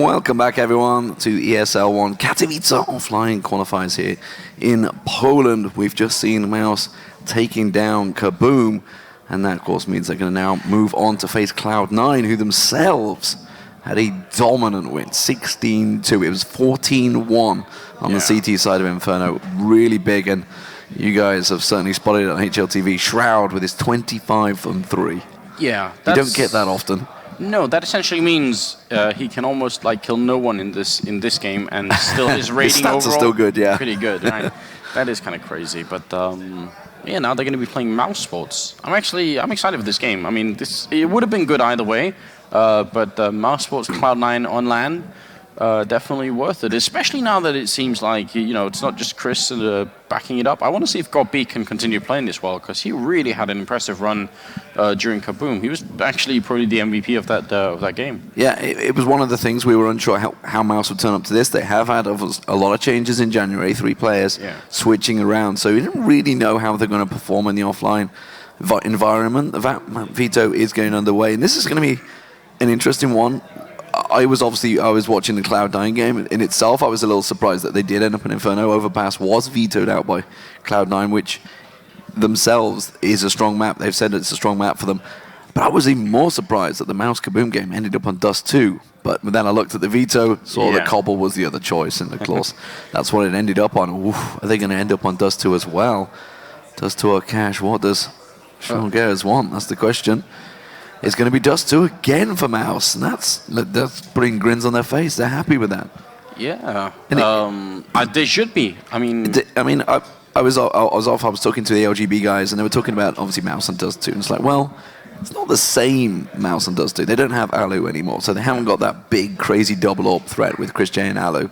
Welcome back, everyone, to ESL One Katowice offline qualifiers here in Poland. We've just seen Mouse taking down Kaboom, and that, of course, means they're going to now move on to face Cloud9, who themselves had a dominant win, 16-2. It was 14-1 on the CT side of Inferno, really big, and you guys have certainly spotted it on HLTV. Shroud with his 25-3. Yeah, you don't get that often. No, that essentially means he can almost like kill no one in this game, and still his rating stats overall are still good, yeah. Pretty good. Right? That is kind of crazy, but yeah, now they're going to be playing mousesports. I'm excited for this game. I mean, it would have been good either way, but mousesports Cloud9 on LAN. Definitely worth it, especially now that it seems like, it's not just Chris backing it up. I want to see if GodB can continue playing this well, because he really had an impressive run during Kaboom. He was actually probably the MVP of that game. Yeah, it was one of the things we were unsure how Mouse would turn up to this. They have had a lot of changes in January, 3 players switching around, so we didn't really know how they're going to perform in the offline environment. The veto is going underway, and this is going to be an interesting one. I was watching the Cloud9 game in itself. I was a little surprised that they did end up in Inferno. Overpass was vetoed out by Cloud9, which themselves is a strong map. They've said it's a strong map for them. But I was even more surprised that the Mouse Kaboom game ended up on Dust2. But then I looked at the veto, saw that Cobble was the other choice, and of course that's what it ended up on. Oof, are they going to end up on Dust2 as well? Dust2 or Cash? What does Sean Garrett want? That's the question. It's going to be Dust2 again for Mouse, and that's putting grins on their face. They're happy with that. Yeah, they should be. I was off. I was talking to the LGB guys, and they were talking about obviously Mouse and Dust2. And it's like, well, it's not the same Mouse and Dust2. They don't have Alu anymore, so they haven't got that big, crazy double AWP threat with Chris J and Alu.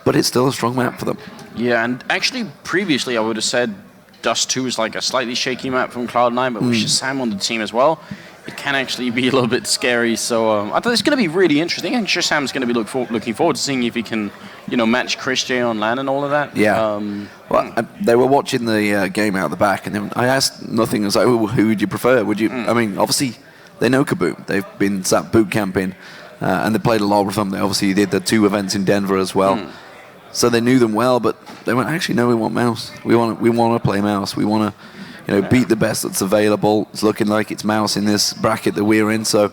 But it's still a strong map for them. Yeah, and actually previously I would have said Dust2 is like a slightly shaky map from Cloud9, but with Shazam on the team as well, it can actually be a little bit scary. So I thought it's going to be really interesting. I think Shazam's going to be looking forward to seeing if he can, match Chris J on LAN and all of that. Yeah. They were watching the game out the back, and then I asked nothing. I was like, who would you prefer? Would you? I mean, obviously, they know Kaboom. They've been sat boot camping, and they played a lot with them. They obviously did the 2 events in Denver as well. So they knew them well, but they went, actually, no, we want Mouse. We want to play Mouse. We want to beat the best that's available. It's looking like it's Mouse in this bracket that we're in, so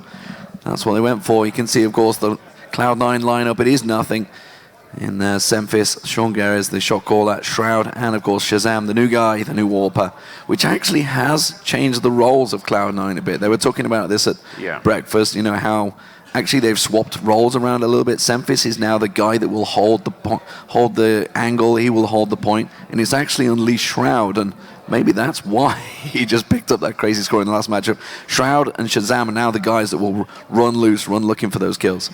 that's what they went for. You can see, of course, the Cloud9 lineup. It is nothing. In Semphis, Sean Garrett, the shot caller, Shroud, and, of course, Shazam, the new guy, the new warper, which actually has changed the roles of Cloud9 a bit. They were talking about this at breakfast, how actually they've swapped roles around a little bit. Semphis is now the guy that will hold the angle, he will hold the point, and it's actually unleashed Shroud, and maybe that's why he just picked up that crazy score in the last matchup. Shroud and Shazam are now the guys that will run loose, run looking for those kills.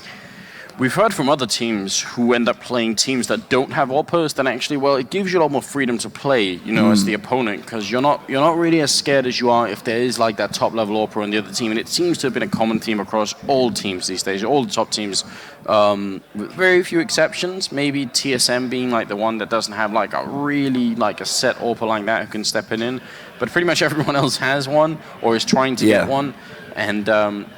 We've heard from other teams who end up playing teams that don't have AWPers, then actually, well, it gives you a lot more freedom to play, as the opponent, because you're not really as scared as you are if there is like that top-level AWPer on the other team, and it seems to have been a common theme across all teams these days, all the top teams, with very few exceptions, maybe TSM being like the one that doesn't have like a really like a set AWPer like that who can step in, but pretty much everyone else has one or is trying to get one. And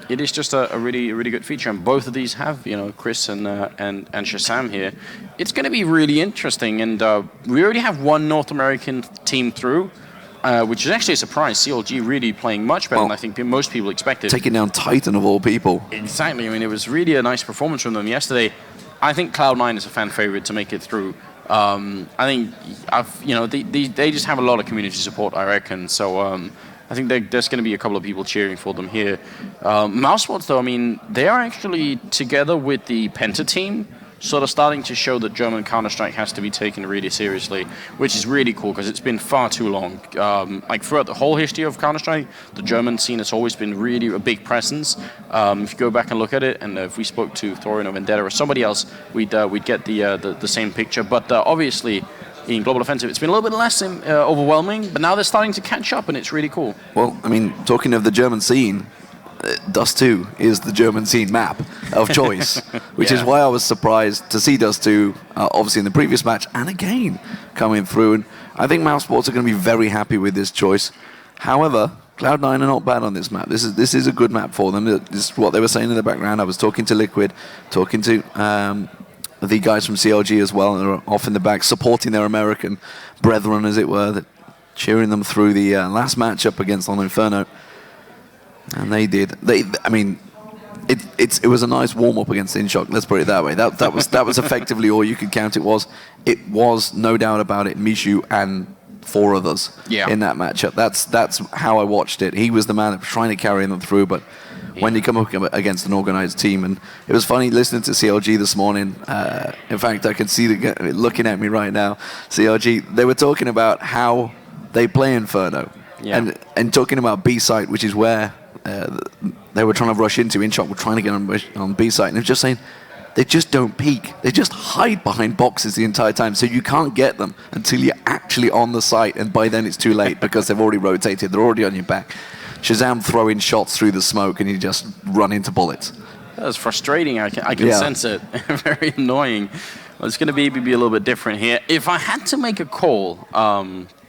it is just a really, really good feature. And both of these have, Chris and Shazam here. It's going to be really interesting. And we already have one North American team through, which is actually a surprise. CLG really playing much better than I think most people expected. Taking down Titan of all people. Exactly. I mean, it was really a nice performance from them yesterday. I think Cloud9 is a fan favorite to make it through. I think, they just have a lot of community support, I reckon. So I think there's going to be a couple of people cheering for them here. mousesports, though, I mean, they are actually together with the Penta team, sort of starting to show that German Counter-Strike has to be taken really seriously, which is really cool because it's been far too long. Like throughout the whole history of Counter-Strike, the German scene has always been really a big presence. If you go back and look at it, and if we spoke to Thorin or Vendetta or somebody else, we'd get the same picture. But obviously, in Global Offensive, it's been a little bit less overwhelming, but now they're starting to catch up, and it's really cool. Well, I mean, talking of the German scene, Dust2 is the German scene map of choice, which is why I was surprised to see Dust2, obviously in the previous match, and again, coming through. And I think mousesports are going to be very happy with this choice. However, Cloud9 are not bad on this map. This is a good map for them. This is what they were saying in the background. I was talking to Liquid, talking to the guys from CLG as well, and they're off in the back, supporting their American brethren, as it were, that cheering them through the last matchup against On Inferno. And they did. I mean, it was a nice warm up against InShock. Let's put it that way. That was effectively all you could count. It was no doubt about it. Mishu and 4 others in that matchup. That's how I watched it. He was the man that was trying to carry them through, but when you come up against an organized team, and it was funny listening to CLG this morning. In fact, I can see looking at me right now. CLG, they were talking about how they play Inferno, and talking about B site, which is where they were trying to rush into. InShock were trying to get on B site, and they're just saying they just don't peek. They just hide behind boxes the entire time, so you can't get them until you're actually on the site, and by then it's too late because they've already rotated. They're already on your back. Shazam throwing shots through the smoke, and you just run into bullets. That was frustrating. I can sense it. Very annoying. Well, it's going to be a little bit different here. If I had to make a call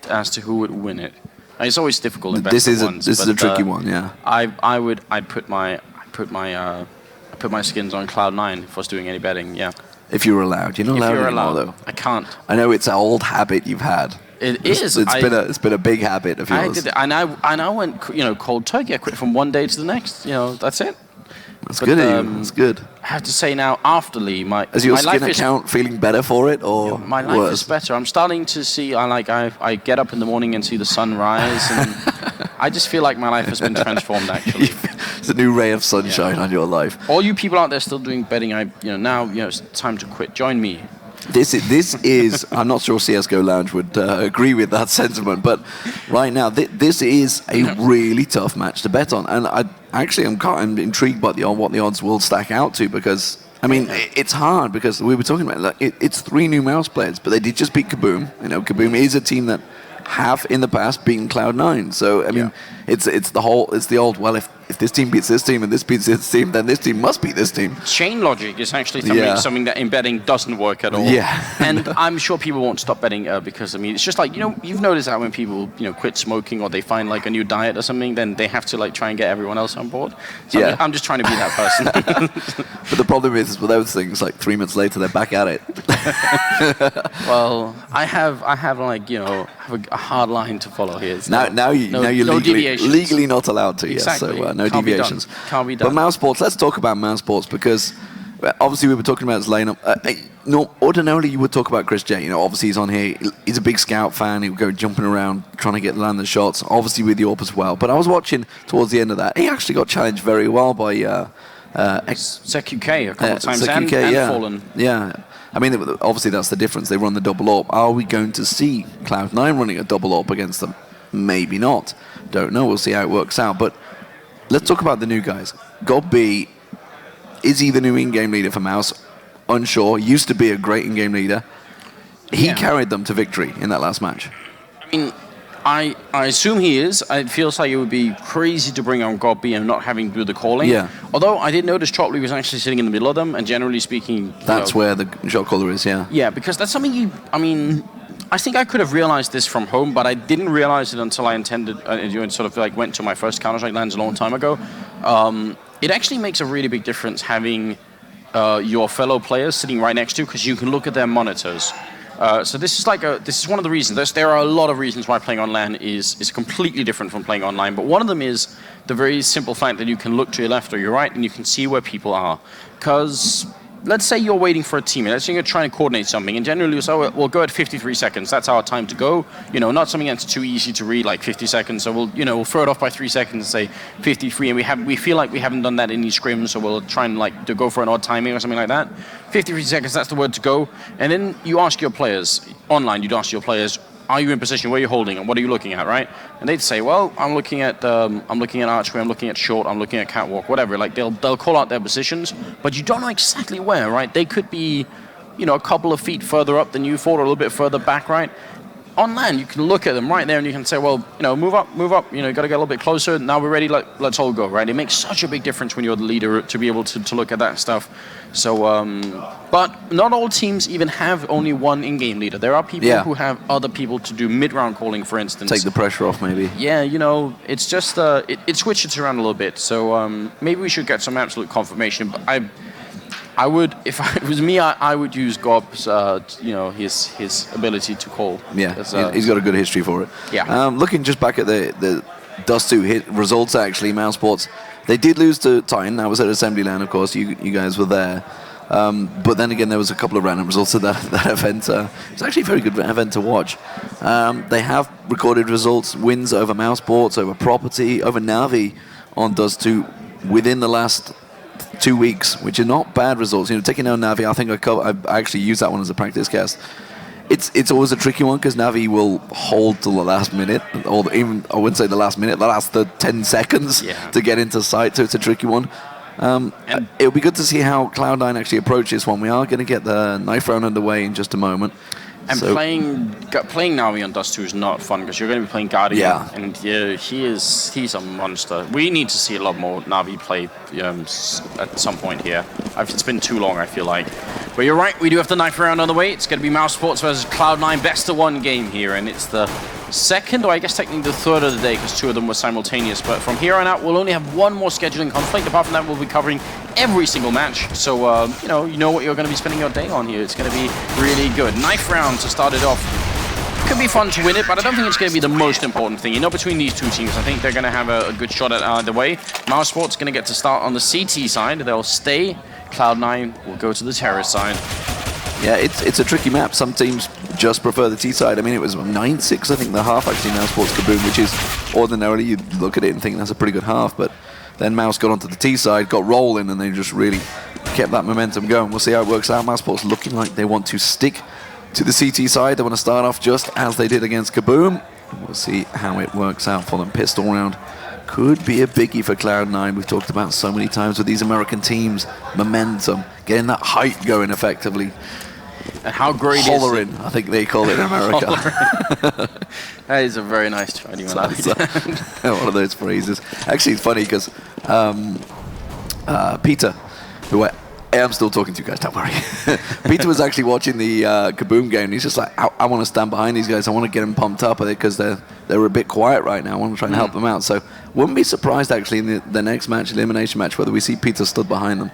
as to who would win it, it's always difficult. This is a tricky one. Yeah. I'd put my skins on Cloud9 if I was doing any betting. Yeah. If you were allowed, you're not allowed anymore, though. I can't. I know it's an old habit you've had. It's been a big habit of yours. I did it, and I went cold turkey. I quit from one day to the next. That's it. That's good. That's good. I have to say now, afterly, is your skin account feeling better for it, or my life worse? is better. I'm starting to see. I get up in the morning and see the sun rise, and I just feel like my life has been transformed. Actually, it's a new ray of sunshine on your life. All you people out there still doing betting, now it's time to quit. Join me. This is. I'm not sure CS:GO Lounge would agree with that sentiment, but right now this is a really tough match to bet on, and I'm intrigued by what the odds will stack out to, because I mean it's hard, because we were talking about it's 3 new Mouse players, but they did just beat Kaboom. Kaboom is a team that have in the past beaten Cloud9, so I mean it's the old, well, if this team beats this team and this beats this team, then this team must beat this team. Chain logic is actually something that in betting doesn't work at all. Yeah. And I'm sure people won't stop betting because, it's just like, you've noticed that when people, quit smoking, or they find like a new diet or something, then they have to like try and get everyone else on board. So I'm just trying to be that person. But the problem is with those things, like 3 months later, they're back at it. Well, I have like, a hard line to follow here. Now you're legally not allowed to. Exactly. Yes, so no deviations. Can't be done. But mousesports, let's talk about mousesports, because obviously we were talking about his lineup. Ordinarily you would talk about Chris J. Obviously he's on here. He's a big Scout fan. He would go jumping around trying to land the shots. Obviously with Yorp as well. But I was watching towards the end of that. He actually got challenged very well by ZQK a couple of times and Fallen. Yeah. I mean, obviously that's the difference. They run the double AWP. Are we going to see Cloud9 running a double AWP against them? Maybe not. Don't know. We'll see how it works out. But let's talk about the new guys. God B, is he the new in-game leader for Mouse? Unsure. Used to be a great in-game leader. He carried them to victory in that last match. I mean, I assume he is. It feels like it would be crazy to bring on God B and not having to do the calling. Yeah. Although I did notice Chopley was actually sitting in the middle of them, and generally speaking... That's where the shot caller is, yeah. Yeah, because that's something I think I could have realized this from home, but I didn't realize it until I went to my first Counter-Strike lands a long time ago. It actually makes a really big difference having your fellow players sitting right next to you, because you can look at their monitors. So this is one of the reasons. There are a lot of reasons why playing on LAN is completely different from playing online, but one of them is the very simple fact that you can look to your left or your right and you can see where people are. Because let's say you're waiting for a teammate. Let's say you're trying to coordinate something, and generally we'll go at 53 seconds. That's our time to go. Not something that's too easy to read, like 50 seconds. So we'll throw it off by 3 seconds and say 53, and we feel like we haven't done that in these scrims, so we'll try and to go for an odd timing or something like that. 53 seconds, that's the word to go. And then you ask your players online. You'd ask your players, are you in position? Where are you holding? And what are you looking at, right? And they'd say, well, I'm looking at archway, I'm looking at short, I'm looking at catwalk, whatever. Like they'll call out their positions, but you don't know exactly where, right? They could be, a couple of feet further up than you thought, or a little bit further back, right? On LAN, you can look at them right there, and you can say, well, move up. Got to get a little bit closer. Now we're ready. Let's all go, right? It makes such a big difference when you're the leader to be able to look at that stuff. So, but not all teams even have only one in-game leader. There are people who have other people to do mid-round calling, for instance. Take the pressure off, maybe. Yeah, you know, it's just it switches around a little bit. So maybe we should get some absolute confirmation. But I would, if it was me, I would use Gob's, you know, his ability to call. Yeah, he's got a good history for it. Yeah. Looking just back at the Dust2 hit results, actually, mousesports, they did lose to Titan. That was at Assemblyland, of course. You guys were there. But then again, there was a couple of random results of that event. It's actually a very good event to watch. They have recorded results, wins over mousesports, over Property, over Navi on Dust2 within the last 2 weeks, which are not bad results. You know, taking down Navi, I think I actually used that one as a practice cast. It's always a tricky one because Navi will hold till the last minute, or even, I wouldn't say the last minute, the last 10 seconds to get into sight, so it's a tricky one. It'll be good to see how Cloud9 actually approach this one. We are going to get the knife round underway in just a moment. And playing Navi on Dust2 is not fun because you're going to be playing Guardian. Yeah. And he's a monster. We need to see a lot more Navi play at some point here. It's been too long, I feel like. But you're right, we do have the knife round on the way. It's going to be mousesports versus Cloud9 best of one game here. And it's the second, or I guess technically the third of the day because two of them were simultaneous. But from here on out, we'll only have one more scheduling conflict. Apart from that, we'll be covering every single match. So, you know what you're going to be spending your day on here. It's going to be really good. Knife round to start it off. Could be fun to win it, but I don't think it's going to be the most important thing. You know, between these two teams, I think they're going to have a good shot at either way. mousesports going to get to start on the CT side. They'll stay. Cloud9 will go to the terrorist side. Yeah, it's a tricky map. Some teams just prefer the T side. I mean, it was 9-6, I think, the half, actually, mousesports Kaboom, which is ordinarily, you look at it and think that's a pretty good half, but then Mouse got onto the T side, got rolling, and they just really kept that momentum going. We'll see how it works out. mousesports looking like they want to stick to the CT side. They want to start off just as they did against Kaboom. We'll see how it works out for them. Pistol round could be a biggie for Cloud9. We've talked about so many times with these American teams. Momentum, getting that height going effectively. And how great Hollering, is it? I think they call it in America. That is a very nice try. One of those phrases. Actually, it's funny because Peter, who I am still talking to you guys, don't worry. Peter was actually watching the Kaboom game, and he's just like, I want to stand behind these guys. I want to get them pumped up because they're a bit quiet right now. I want to try and help them out. So wouldn't be surprised, actually, in the next match, elimination match, whether we see Peter stood behind them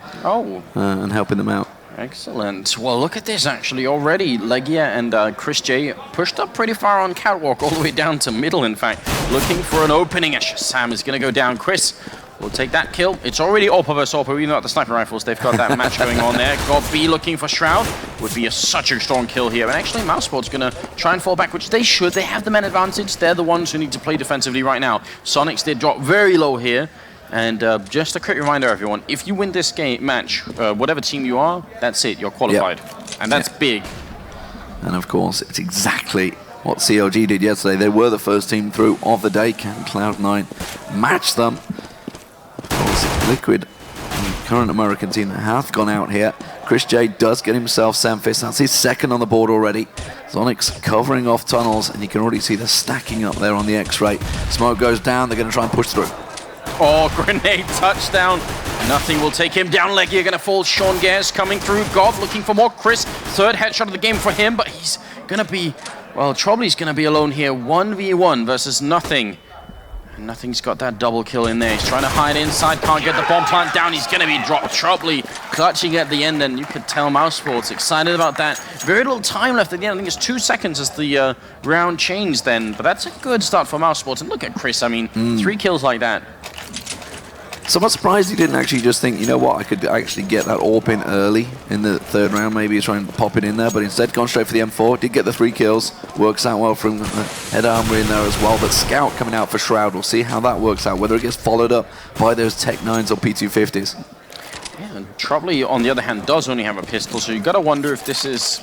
and helping them out. Excellent. Well, look at this, actually, already. Legia and Chris J pushed up pretty far on catwalk, all the way down to middle, in fact, looking for an opening as Sam is going to go down. Chris will take that kill. It's already Oppa versus Oppa, even though the sniper rifles, they've got that match going on there. Gob B looking for Shroud. Would be such a strong kill here. And actually, mousesports going to try and fall back, which they should. They have the man advantage. They're the ones who need to play defensively right now. Sonics did drop very low here. And just a quick reminder, everyone, if you win this match, whatever team you are, that's it, you're qualified. Yep. And that's big. And of course, it's exactly what CLG did yesterday. They were the first team through of the day. Can Cloud9 match them? Of course, Liquid, the current American team, have gone out here. Chris J does get himself Samfist. That's his second on the board already. Zonix covering off tunnels, and you can already see the stacking up there on the X-ray. Smoke goes down, they're going to try and push through. Oh, grenade touchdown. Nothing will take him down. Legia going to fall. Sean Gares coming through. Gob looking for more. Chris, third headshot of the game for him, but he's going to be, well, Trobley's going to be alone here. 1v1 versus Nothing. And Nothing's got that double kill in there. He's trying to hide inside, can't get the bomb plant down. He's going to be dropped. Trobley clutching at the end, and you could tell mousesports excited about that. Very little time left at the end. I think it's 2 seconds as the round changed then, but that's a good start for mousesports. And look at Chris, I mean, 3 kills like that. So I'm surprised he didn't actually just think, you know what, I could actually get that AWP in early in the third round, maybe try and pop it in there, but instead gone straight for the M4, did get the 3 kills, works out well from the head armor in there as well, but Scout coming out for Shroud, we'll see how that works out, whether it gets followed up by those Tech 9s or P250s. Yeah, and Trobley, on the other hand, does only have a pistol, so you got to wonder if this is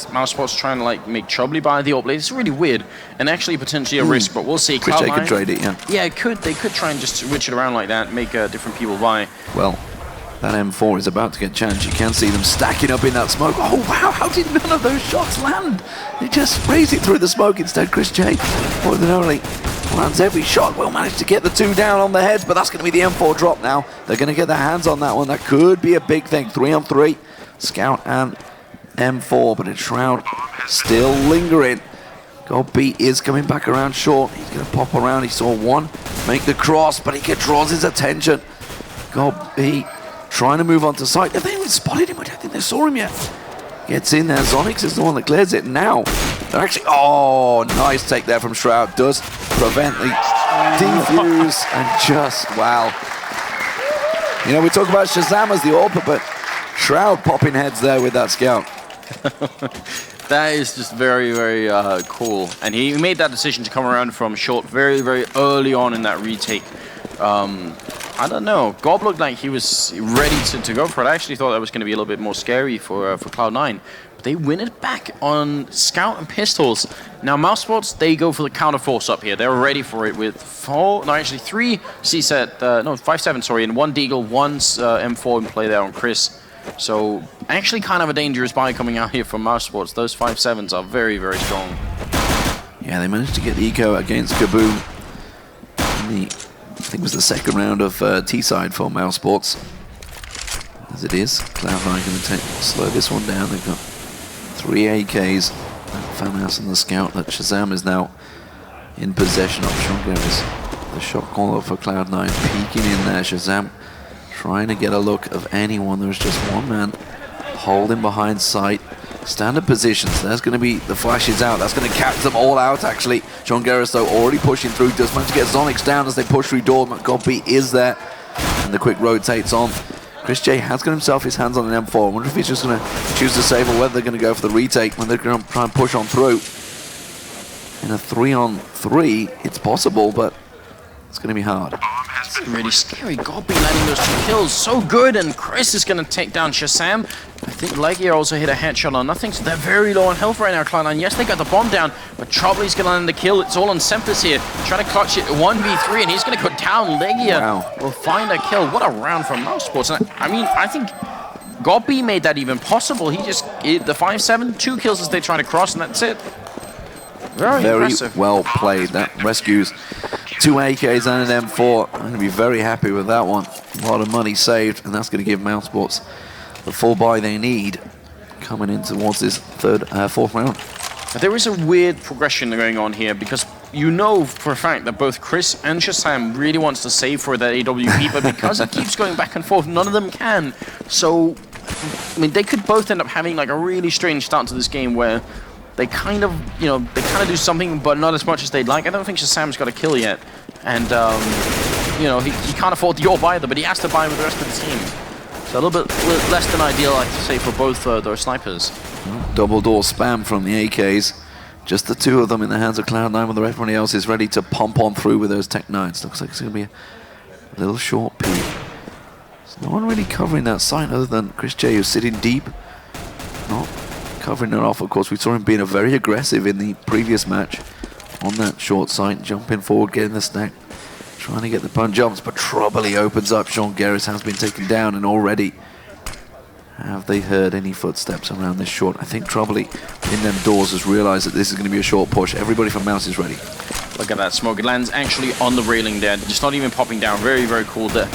mousesports trying to like make Trobley buy the AWP blade. It's really weird and actually potentially a risk, but we'll see. Chris J could trade it, yeah. Yeah, it could. They could try and just switch it around like that, make different people buy. Well, that M4 is about to get changed. You can see them stacking up in that smoke. Oh wow, how did none of those shots land? They just raised it through the smoke instead. Chris J, ordinarily Plans every shot, will manage to get the 2 down on the heads, but that's going to be the M4 drop now. They're going to get their hands on that one. That could be a big thing. 3 on 3. Scout and M4, but it's Shroud still lingering. Gold B is coming back around short. He's going to pop around. He saw one make the cross, but he draws his attention. Gold B trying to move on to site. Have they even spotted him? I don't think they saw him yet. Gets in there. Zonix is the one that clears it now. They're actually... Oh, nice take there from Shroud. Does prevent the defuse and just... Wow. You know, we talk about Shazam as the AWP, but Shroud popping heads there with that scout. That is just very, very cool. And he made that decision to come around from short very, very early on in that retake. I don't know. Gob looked like he was ready to go for it. I actually thought that was going to be a little bit more scary for Cloud9. But they win it back on Scout and Pistols. Now, mousesports, they go for the counter force up here. They're ready for it with 3 C-set, 5-7, sorry, and 1 Deagle, 1 M4 in play there on Chris. So, actually kind of a dangerous buy coming out here from mousesports. Those 5-7s are very, very strong. Yeah, they managed to get the eco against Kaboom. I think it was the second round of T-side for mousesports. As it is, Cloud9 going to slow this one down. They've got 3 AKs. Famhouse and the scout that Shazam is now in possession of. Sean Garris, the shot caller for Cloud9, peeking in there. Shazam trying to get a look of anyone. There's just one man holding behind sight. Standard positions. There's going to be the flashes out. That's going to catch them all out, actually. Sean Garris, though, already pushing through. Does manage to get Zonix down as they push through door. McGobby is there. And the quick rotates on. Chris J has got himself his hands on an M4. I wonder if he's just going to choose to save or whether they're going to go for the retake when they're going to try and push on through. In a 3-on-3, it's possible, but it's going to be hard. It's really scary. Gobby landing those 2 kills. So good. And Chris is going to take down Shazam. I think Legia also hit a headshot on nothing, so they're very low on health right now, Cloud9. Yes, they got the bomb down, but Troubly's going to land the kill. It's all on Sempus here, trying to clutch it 1v3, and he's going to go down. Legia will find a kill. What a round from mousesports. And I mean, I think Gobby made that even possible. He just, the 5-7, 2 kills as they try to cross, and that's it. Very impressive. Well played. That rescues 2 AKs and an M4. I'm going to be very happy with that one. A lot of money saved, and that's going to give mousesports the full buy they need coming in towards this 4th round. There is a weird progression going on here because you know for a fact that both Chris and Shazam really wants to save for that AWP, but because it keeps going back and forth, none of them can. So, I mean, they could both end up having like a really strange start to this game where they kind of, do something, but not as much as they'd like. I don't think Shazam's got a kill yet. And, he can't afford the AWP either, but he has to buy with the rest of the team. So a little bit less than ideal, I'd say, for both those snipers. Double door spam from the AKs. Just the 2 of them in the hands of Cloud9, while everybody else is ready to pump on through with those Tech 9s. Looks like it's going to be a little short peek. There's no one really covering that site other than Chris J, who's sitting deep. Not covering it off, of course. We saw him being very aggressive in the previous match on that short site, jumping forward, getting the stack, trying to get the pun jumps, but Troubly opens up. Sean Garris has been taken down, and already have they heard any footsteps around this short? I think Troubly in them doors has realized that this is going to be a short push. Everybody from Mouse is ready. Look at that smoke. It lands actually on the railing there, just not even popping down. Very, very cool there.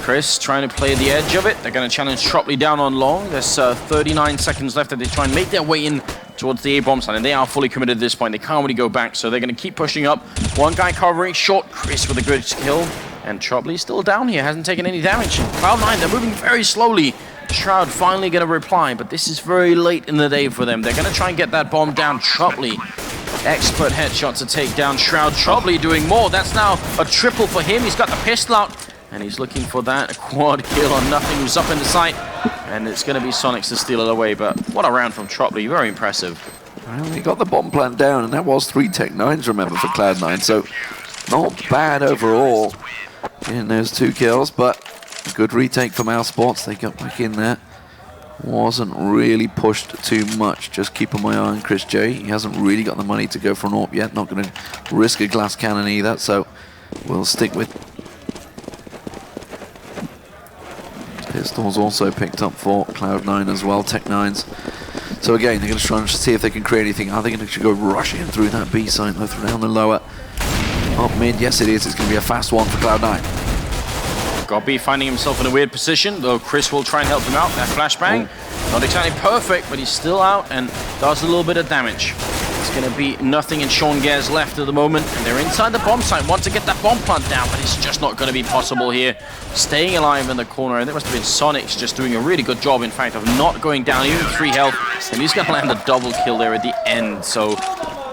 Chris trying to play the edge of it. They're going to challenge Troubly down on long. There's 39 seconds left as they try and make their way in towards the A-bomb side, and they are fully committed at this point. They can't really go back, so they're going to keep pushing up. One guy covering short. Chris with a good kill, and Troubly's still down here, hasn't taken any damage. Cloud9, they're moving very slowly. Shroud finally going to reply, but this is very late in the day for them. They're going to try and get that bomb down. Troubly, expert headshot to take down Shroud. Troubly doing more. That's now a triple for him. He's got the pistol out, and he's looking for that quad kill on nothing. Who's up in the sight, and it's going to be Sonics to steal it away. But what a round from Troubly. Very impressive. Well, he got the bomb plant down, and that was 3 Tech 9s, remember, for Cloud9. So not bad overall in those 2 kills, but a good retake from mousesports. They got back in there. Wasn't really pushed too much. Just keeping my eye on Chris J. He hasn't really got the money to go for an AWP yet. Not going to risk a glass cannon either, so we'll stick with pistols. Also picked up for Cloud9 as well, Tech 9s. So again, they're going to try and see if they can create anything. Are they going to go rushing through that B site, though, down the lower? Up mid, yes it is. It's going to be a fast one for Cloud9. Gobby finding himself in a weird position, though Chris will try and help him out. That flashbang, not exactly perfect, but he's still out and does a little bit of damage. It's going to be nothing in Sean Gares left at the moment, and they're inside the bomb site. Want to get that bomb plant down, but it's just not going to be possible here. Staying alive in the corner, and there must have been Sonics just doing a really good job, in fact, of not going down, even 3 health, and he's going to land a double kill there at the end. So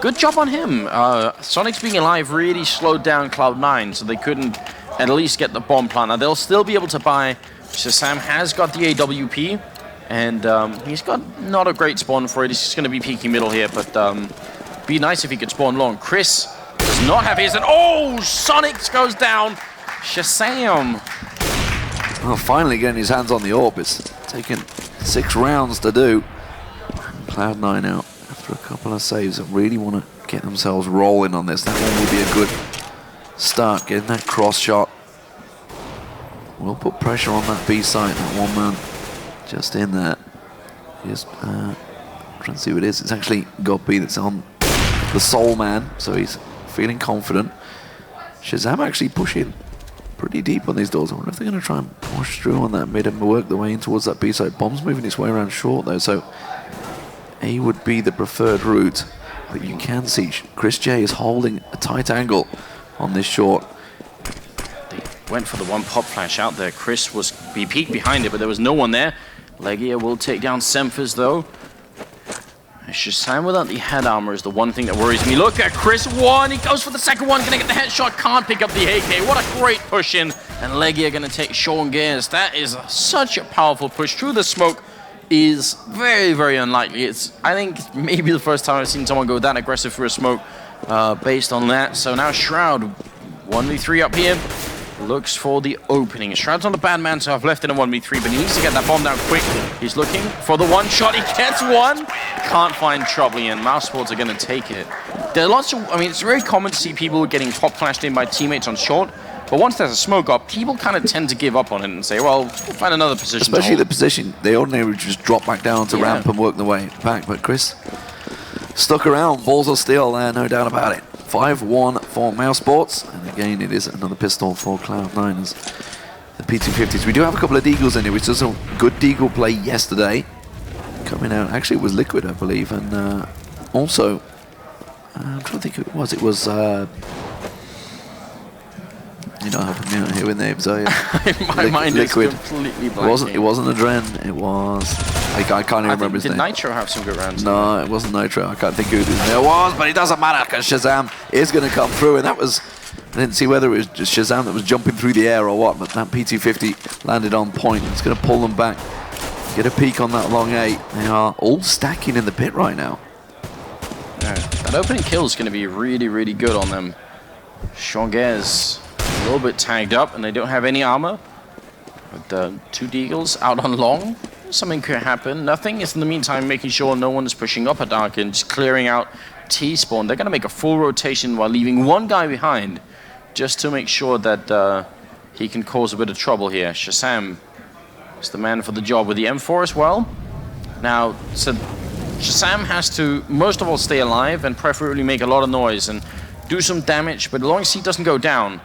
good job on him. Sonics being alive really slowed down Cloud9, so they couldn't at least get the bomb plant. Now they'll still be able to buy. Shazam has got the AWP, and he's got not a great spawn for it. He's just going to be peeking middle here, but be nice if he could spawn long. Chris does not have his, and oh, Sonics goes down. Shazam. Well, finally getting his hands on the orb. It's taken 6 rounds to do. Cloud9 out after a couple of saves. They really want to get themselves rolling on this. That one will be a good start, getting that cross shot. We'll put pressure on that B site. That one man just in there. Just trying to see what it is. It's actually Gobby that's on the Soul Man, so he's feeling confident. Shazam actually pushing pretty deep on these doors. I wonder if they're going to try and push through on that mid and work their way in towards that B site. Bomb's moving its way around short though, so A would be the preferred route. But you can see Chris J is holding a tight angle on this short. They went for the one pop flash out there. Chris he peeked behind it, but there was no one there. Legia will take down Semphis though. Shazam without the head armor is the one thing that worries me. Look at Chris, one, he goes for the second one, gonna get the headshot, can't pick up the AK. What a great push in, and Legia gonna take Sean Gares. That is such a powerful push through the smoke. Is very, very unlikely. It's, I think, maybe the first time I've seen someone go that aggressive through a smoke based on that. So now Shroud, 1v3 up here, looks for the opening. Shroud's on the bad man, so I've left in a 1v3, but he needs to get that bomb down quick. He's looking for the one shot. He gets one. Can't find trouble, and mousesports are going to take it. There are lots of, I mean, it's very common to see people getting pop flashed in by teammates on short, but once there's a smoke up, people kind of tend to give up on it and say, well, we'll find another position. Especially the position, they ordinarily just drop back down to ramp and work their way back, but Chris stuck around, balls are still there, no doubt about it. 5-1 for mousesports, and again it is another pistol for Cloud9 as the P250s. We do have a couple of deagles in here, which was a good deagle play yesterday. Coming out, actually it was Liquid I believe, and also, I'm trying to think who it was. It was, you know, helping me out here with names, are you? My mind Liquid. is completely blank. It wasn't Adren, it was, I can't even remember his name. Did Nitro have some good rounds? No, it wasn't Nitro. I can't think who it was, but it doesn't matter because Shazam is going to come through, and that was, I didn't see whether it was just Shazam that was jumping through the air or what, but that P250 landed on point. It's going to pull them back. Get a peek on that long 8. They are all stacking in the pit right now. Yeah, that opening kill is going to be really, really good on them. Sean Gares a little bit tagged up, and they don't have any armor. With the 2 deagles out on long, something could happen. Nothing is in the meantime making sure no one is pushing up a dark and just clearing out T-spawn. They're going to make a full rotation while leaving one guy behind, just to make sure that he can cause a bit of trouble here. Shazam is the man for the job with the M4 as well. Now, so Shazam has to most of all stay alive and preferably make a lot of noise and do some damage, but as long as he doesn't go down,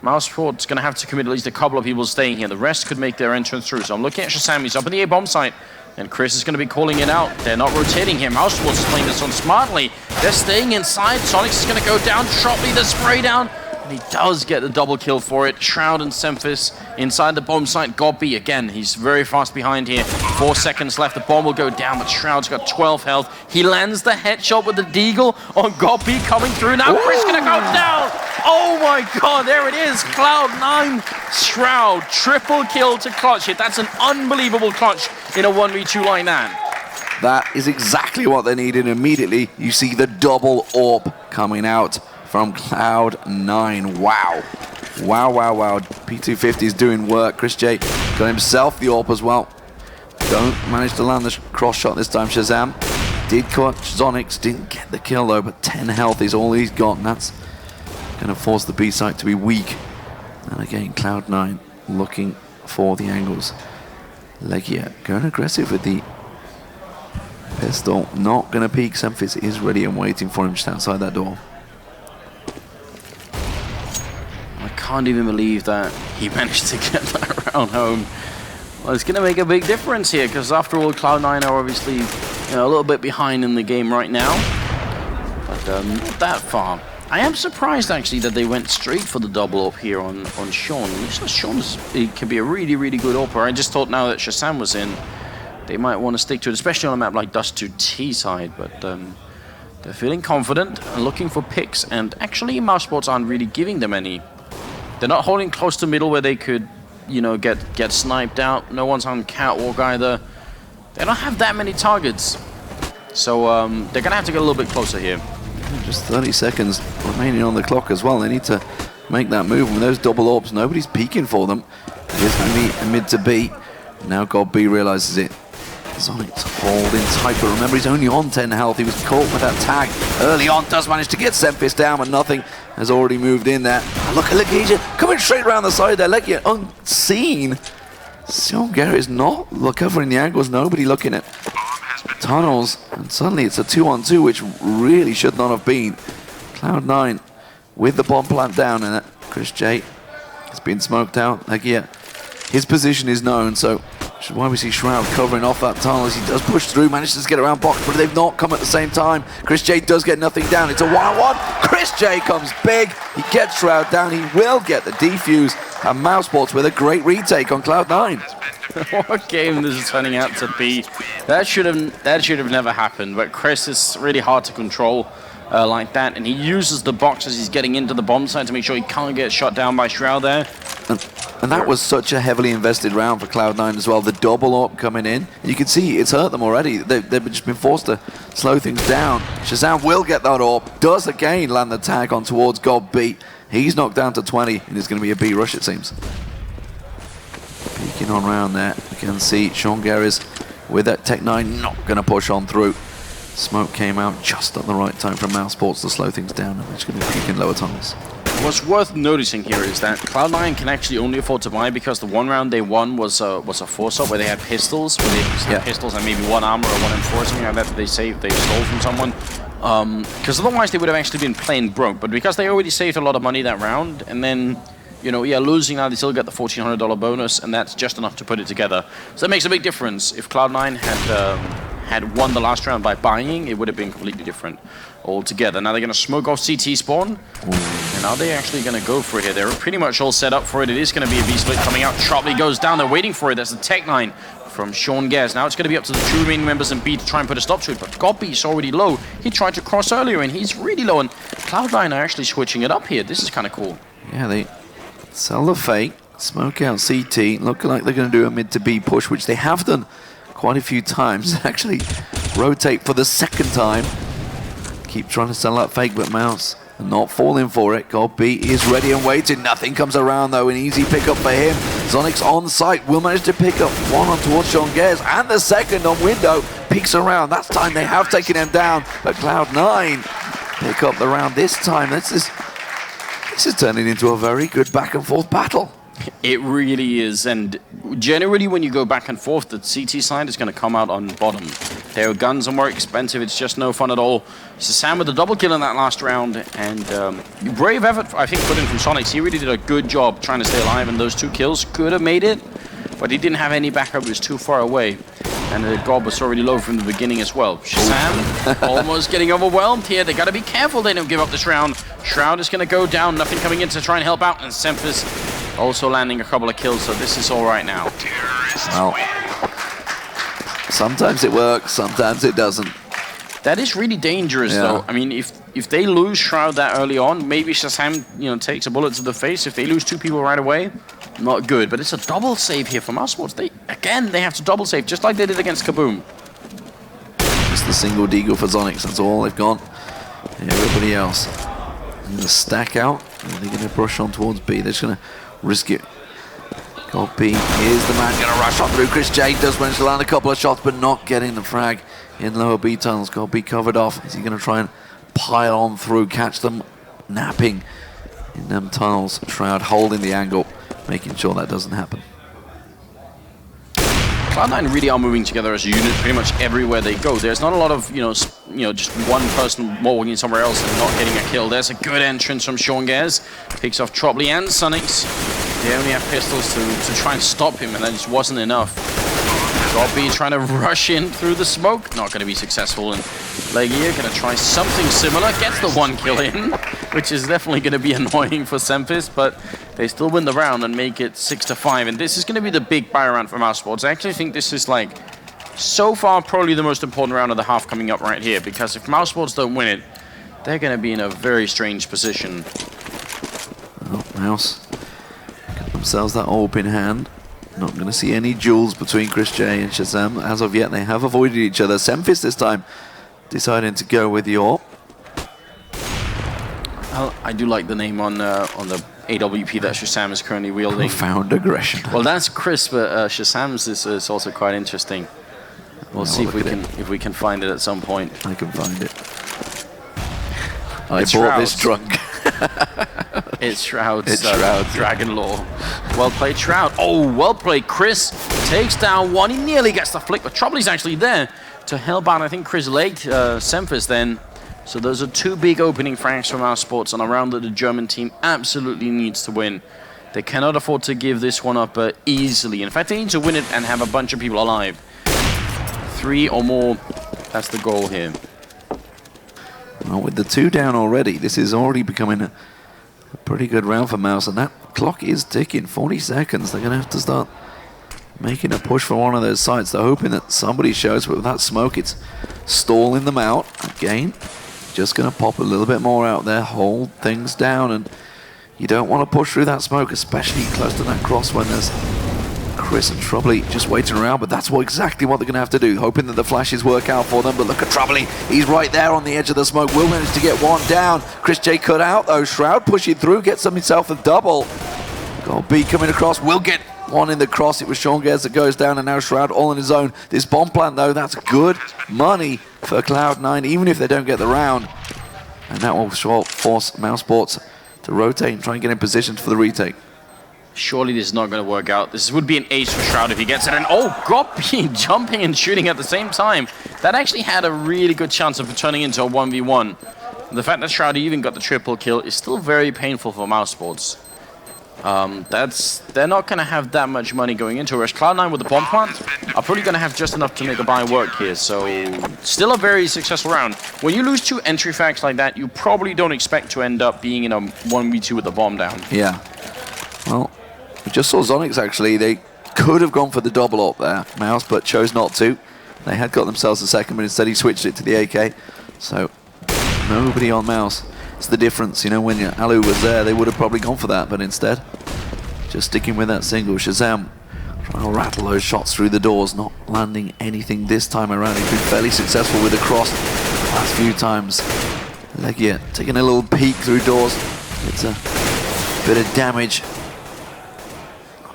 mousesports going to have to commit at least a couple of people staying here. The rest could make their entrance through. So I'm looking at Shazam. He's up in the A-bomb site, and Chris is going to be calling it out. They're not rotating here. mousesports is playing this one smartly. They're staying inside. Sonics is going to go down. Trotley the spray down. And he does get the double kill for it. Shroud and Semphis inside the bomb site. Gobby, again, he's very fast behind here. 4 seconds left. The bomb will go down, but Shroud's got 12 health. He lands the headshot with the deagle on Gobby coming through. Now Chris going to go down. Oh my god, there it is. Cloud9, Shroud, triple kill to clutch it. That's an unbelievable clutch in a 1v2 like that. That is exactly what they needed. Immediately, you see the double AWP coming out from Cloud9. Wow. Wow, wow, wow. P250 is doing work. Chris J got himself the AWP as well. Don't manage to land the cross shot this time. Shazam did catch Zonix, didn't get the kill though, but 10 health is all he's got, and that's going to force the B site to be weak. And again, Cloud9 looking for the angles. Legia going aggressive with the pistol. Not going to peek. Semphis is ready and waiting for him just outside that door. can't even believe that he managed to get that round home. Well, it's going to make a big difference here, because after all, Cloud9 are obviously a little bit behind in the game right now. But not that far. I am surprised, actually, that they went straight for the double up here on Sean. Sean can be a really, really good AWPer. I just thought now that Shazam was in, they might want to stick to it, especially on a map like Dust2 T side. But they're feeling confident and looking for picks. And actually, mousesports aren't really giving them any. They're not holding close to middle where they could, get sniped out. No one's on catwalk either. They don't have that many targets. So they're going to have to get a little bit closer here. Just 30 seconds remaining on the clock as well. They need to make that move. With those double orbs, nobody's peeking for them. It is going to be a mid to B. Now God B realizes it. Zonic's holding tight, but remember he's only on 10 health. He was caught with that tag early on. Does manage to get Semfis down, but nothing has already moved in there. And look at Legasia coming straight around the side there. Legia unseen. Sean Garrett is not covering the angles. Nobody looking at tunnels, and suddenly it's a 2-on-2, which really should not have been. Cloud9 with the bomb plant down, and Chris J has been smoked out. Legia, his position is known, so which is why we see Shroud covering off that tunnel as he does push through, manages to get around box, but they've not come at the same time. Chris J does get nothing down. It's a 1-on-1. Chris J comes big. He gets Shroud down. He will get the defuse. And mousesports with a great retake on Cloud9. What game this is turning out to be. That should have never happened, but Chris is really hard to control like that, and he uses the box as he's getting into the bomb site to make sure he can't get shot down by Shroud there. And that was such a heavily invested round for Cloud9 as well. The double AWP coming in. You can see it's hurt them already. They've just been forced to slow things down. Shazam will get that AWP. Does again land the tag on towards God B. He's knocked down to 20, and it's going to be a B rush, it seems. Peeking on round there. You can see Sean Garris with that Tech 9 not going to push on through. Smoke came out just at the right time from mousesports to slow things down, and they're just going to be peeking lower tunnels. What's worth noticing here is that Cloud9 can actually only afford to buy because the one round they won was a force-up where they had pistols, where they had pistols and maybe one armor or one M4 or something like that they stole from someone. Because otherwise they would have actually been plain broke, but because they already saved a lot of money that round, and then, losing now, they still get the $1,400 bonus, and that's just enough to put it together. So that makes a big difference. If Cloud9 had won the last round by buying, it would have been completely different altogether. Now they're going to smoke off CT spawn, and are they actually going to go for it here? They're pretty much all set up for it. It is going to be a B-split coming out. Sharply goes down. They're waiting for it. That's the Tech 9 from Sean Gaz. Now it's going to be up to the two remaining members in B to try and put a stop to it, but Goppy is already low. He tried to cross earlier, and he's really low, and Cloud9 are actually switching it up here. This is kind of cool. Yeah, they sell the fake, smoke out CT, looking like they're going to do a mid to B push, which they have done quite a few times. Actually rotate for the second time. Keep trying to sell that fake, but Mouse not falling for it. God B is ready and waiting. Nothing comes around though. An easy pickup for him. Zonic's on site. Will manage to pick up one on towards Sean Gez, and the second on window. Peeks around. That's time they have taken him down. But Cloud9 pick up the round this time. This is turning into a very good back and forth battle. It really is, and generally when you go back and forth, the CT side is going to come out on bottom. Their guns are more expensive, it's just no fun at all. Sam with the double kill in that last round, and brave effort, I think, put in from Sonics. He really did a good job trying to stay alive, and those two kills could have made it, but he didn't have any backup, he was too far away. And the gob was already low from the beginning as well. Shazam almost getting overwhelmed here. They got to be careful they don't give up this round. Shroud is going to go down, nothing coming in to try and help out, and Semphis also landing a couple of kills, so this is all right now. Well, sometimes it works, sometimes it doesn't. That is really dangerous, though. I mean, if they lose Shroud that early on, maybe Shazam, takes a bullet to the face. If they lose two people right away, not good. But it's a double save here from mousesports. They have to double save, just like they did against Kaboom. Just the single deagle for Zonics, that's all they've got. Everybody else in the stack out. They're going to brush on towards B. They're just going to risk it. God B, here's the man going to rush on through. Chris J does manage to land a couple of shots, but not getting the frag in lower B tunnels. God B covered off. Is he going to try and pile on through, catch them napping in them tunnels? Shroud holding the angle, making sure that doesn't happen. Cloud9 really are moving together as a unit pretty much everywhere they go. There's not a lot of, just one person walking somewhere else and not getting a kill. There's a good entrance from Sean picks off Trobley and Sonics. They only have pistols to try and stop him, and that just wasn't enough. Gobi trying to rush in through the smoke, not going to be successful, and Legia going to try something similar, gets the 1 kill in, which is definitely going to be annoying for Sempis, but they still win the round and make it 6-5, and this is going to be the big buy round for mousesports. I actually think this is, like, so far probably the most important round of the half coming up right here, because if mousesports don't win it, they're going to be in a very strange position. Well, Mouse got themselves that orb in hand. Not going to see any duels between Chris J and Shazam. As of yet, they have avoided each other. Semphis this time deciding to go with the AWP. Well, I do like the name on the AWP that Shazam is currently wielding. Profound aggression. Well, that's Chris, but Shazam's is also quite interesting. We'll see if we can find it at some point. I can find it. I bought this drunk. It's Shroud's Dragon Lore. Well played, Shroud. Oh, well played, Chris. Takes down one. He nearly gets the flick, but Trobley's actually there to hellbound. I think Chris legged Semphis then. So those are 2 big opening frags from mousesports on a round that the German team absolutely needs to win. They cannot afford to give this one up easily. In fact, they need to win it and have a bunch of people alive. 3 or more, that's the goal here. Well, with the 2 down already, this is already becoming a pretty good round for Mouse, and that clock is ticking. 40 seconds. They're going to have to start making a push for one of those sites. They're hoping that somebody shows, but with that smoke, it's stalling them out. Again, just going to pop a little bit more out there, hold things down, and you don't want to push through that smoke, especially close to that cross when there's Chris and Trobley just waiting around, but that's exactly what they're going to have to do, hoping that the flashes work out for them. But look at Trobley, he's right there on the edge of the smoke, will manage to get one down. Chris J cut out though, Shroud pushing through, gets himself a double. Got B coming across, will get one in the cross. It was Sean Gers that goes down, and now Shroud all on his own. This bomb plant though, that's good money for Cloud9, even if they don't get the round. And that will force mousesports to rotate and try and get in position for the retake. Surely this is not going to work out. This would be an ace for Shroud if he gets it. And oh, Gopi jumping and shooting at the same time. That actually had a really good chance of turning into a 1v1. The fact that Shroud even got the triple kill is still very painful for mousesports. They're not going to have that much money going into it. Whereas Cloud9 with the bomb plant are probably going to have just enough to make a buy work here. So still a very successful round. When you lose 2 entry facts like that, you probably don't expect to end up being in a 1v2 with the bomb down. Yeah. Well, we just saw Zonix actually. They could have gone for the double up there, Mouse, but chose not to. They had got themselves a second, but instead he switched it to the AK. So nobody on Mouse. It's the difference, you know, when Alu was there, they would have probably gone for that, but instead, just sticking with that single. Shazam trying to rattle those shots through the doors, not landing anything this time around. He's been fairly successful with the cross the last few times. Legia taking a little peek through doors. It's a bit of damage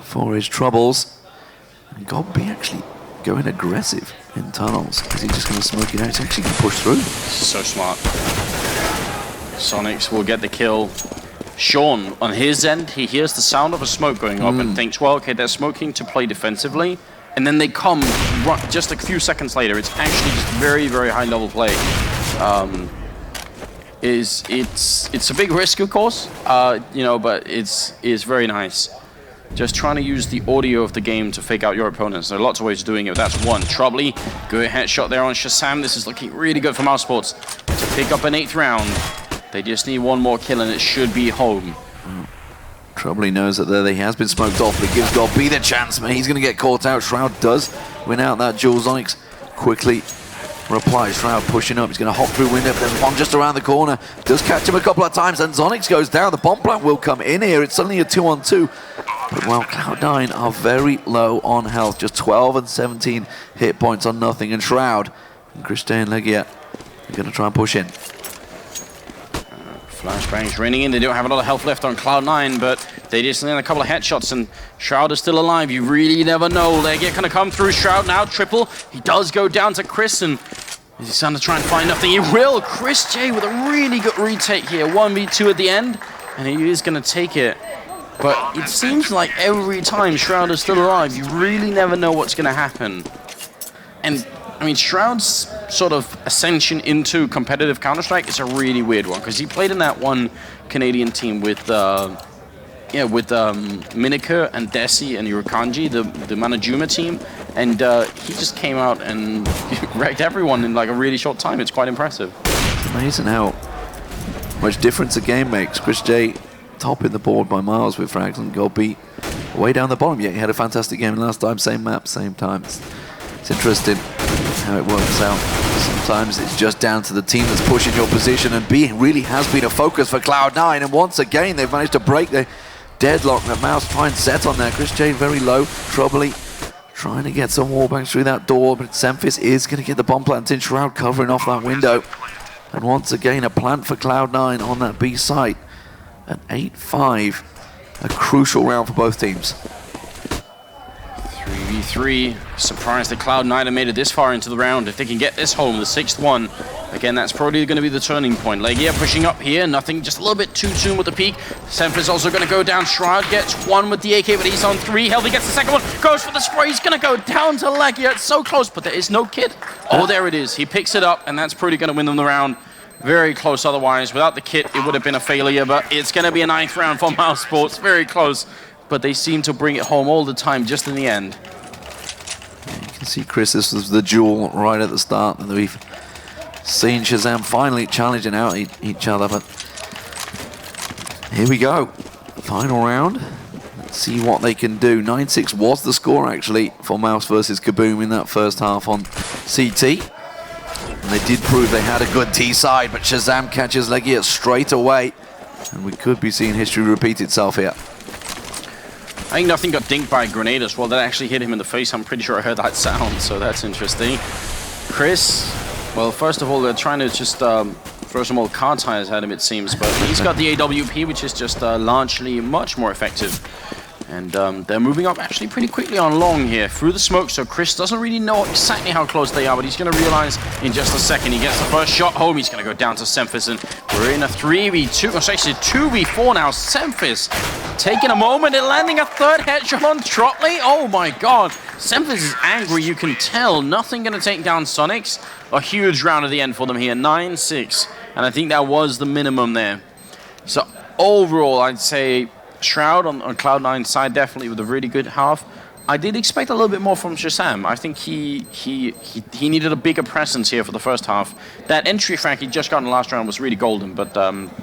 for his troubles. And Gobi actually going aggressive in tunnels. Is he just going to smoke it out? He's actually going to push through. So smart. Sonics will get the kill. Sean, on his end, he hears the sound of a smoke going up and thinks, well, okay, they're smoking to play defensively. And then they come just a few seconds later. It's actually just very, very high level play. It's a big risk, of course, you know, but it's very nice. Just trying to use the audio of the game to fake out your opponents. There are lots of ways of doing it. That's one. Trobley, good headshot there on Shazam. This is looking really good for mousesports to pick up an 8th round. They just need one more kill and it should be home. Trobley knows that there he has been smoked off, but it gives Gobi the chance, man. He's going to get caught out. Shroud does win out that duel. Zonix quickly replies. Shroud pushing up. He's going to hop through window, but there's one just around the corner. Does catch him a couple of times, and Zonix goes down. The bomb plant will come in here. It's suddenly a 2-on-2. But well, Cloud9 are very low on health. Just 12 and 17 hit points on nothing. And Shroud and Christian Legia are going to try and push in. Flashbangs raining in. They don't have a lot of health left on Cloud9, but they just land a couple of headshots, and Shroud is still alive. You really never know. They're going to come through. Shroud now, triple. He does go down to Chris, and is he going to try and find nothing? He will. Chris J with a really good retake here. 1v2 at the end, and he is going to take it. But it seems like every time Shroud is still alive, you really never know what's going to happen. And, I mean, Shroud's sort of ascension into competitive Counter-Strike is a really weird one, because he played in that one Canadian team with Miniker and Desi and Yurukanji, the Manajuma team, and he just came out and wrecked everyone in like a really short time. It's quite impressive. It's amazing how much difference a game makes. Chris J topping the board by miles with frags, and Goldbeat way down the bottom. Yeah, he had a fantastic game last time, same map, same time. It's interesting how it works out. Sometimes it's just down to the team that's pushing your position, and B really has been a focus for Cloud9, and once again they've managed to break the deadlock that Mouse trying to set on there. Chris J very low, Troubly trying to get some wallbangs through that door, but Semphis is going to get the bomb plant in. Shroud covering off that window, and once again a plant for Cloud9 on that B site. An 8-5, a crucial round for both teams. 3v3, surprised that Cloud9 have made it this far into the round. If they can get this home, the 6th one, again, that's probably going to be the turning point. Legia pushing up here, nothing, just a little bit too soon with the peak. Semphis also going to go down. Shroud gets one with the AK, but he's on 3. Healthy gets the second one, goes for the spray. He's going to go down to Legia. It's so close, but there is no kit. Oh, there it is. He picks it up, and that's pretty going to win them the round. Very close otherwise. Without the kit, it would have been a failure, but it's going to be a 9th round for mousesports. Very close, but they seem to bring it home all the time just in the end. You can see Chris, this was the duel right at the start, and we've seen Shazam finally challenging out each other, but here we go. Final round. Let's see what they can do. 9-6 was the score, actually, for Mouse versus Kaboom in that first half on CT. And they did prove they had a good T side, but Shazam catches Legia straight away. And we could be seeing history repeat itself here. I think nothing got dinked by a grenade as well. That actually hit him in the face. I'm pretty sure I heard that sound, so that's interesting. Chris, well, first of all, they're trying to just throw some old car tires at him, it seems, but he's got the AWP, which is just largely much more effective. And they're moving up actually pretty quickly on long here through the smoke, so Chris doesn't really know exactly how close they are, but he's going to realize in just a second. He gets the first shot home. He's going to go down to Semphis, and we're in a 3v2, or actually 2v4 now. Semphis taking a moment and landing a third headshot on Trotley. Oh my god. Semphis is angry, you can tell. Nothing going to take down Sonics. A huge round at the end for them here, 9-6. And I think that was the minimum there. So overall, I'd say Shroud on Cloud9's side definitely with a really good half. I did expect a little bit more from Shazam. I think he needed a bigger presence here for the first half. That entry frag he just got in the last round was really golden, but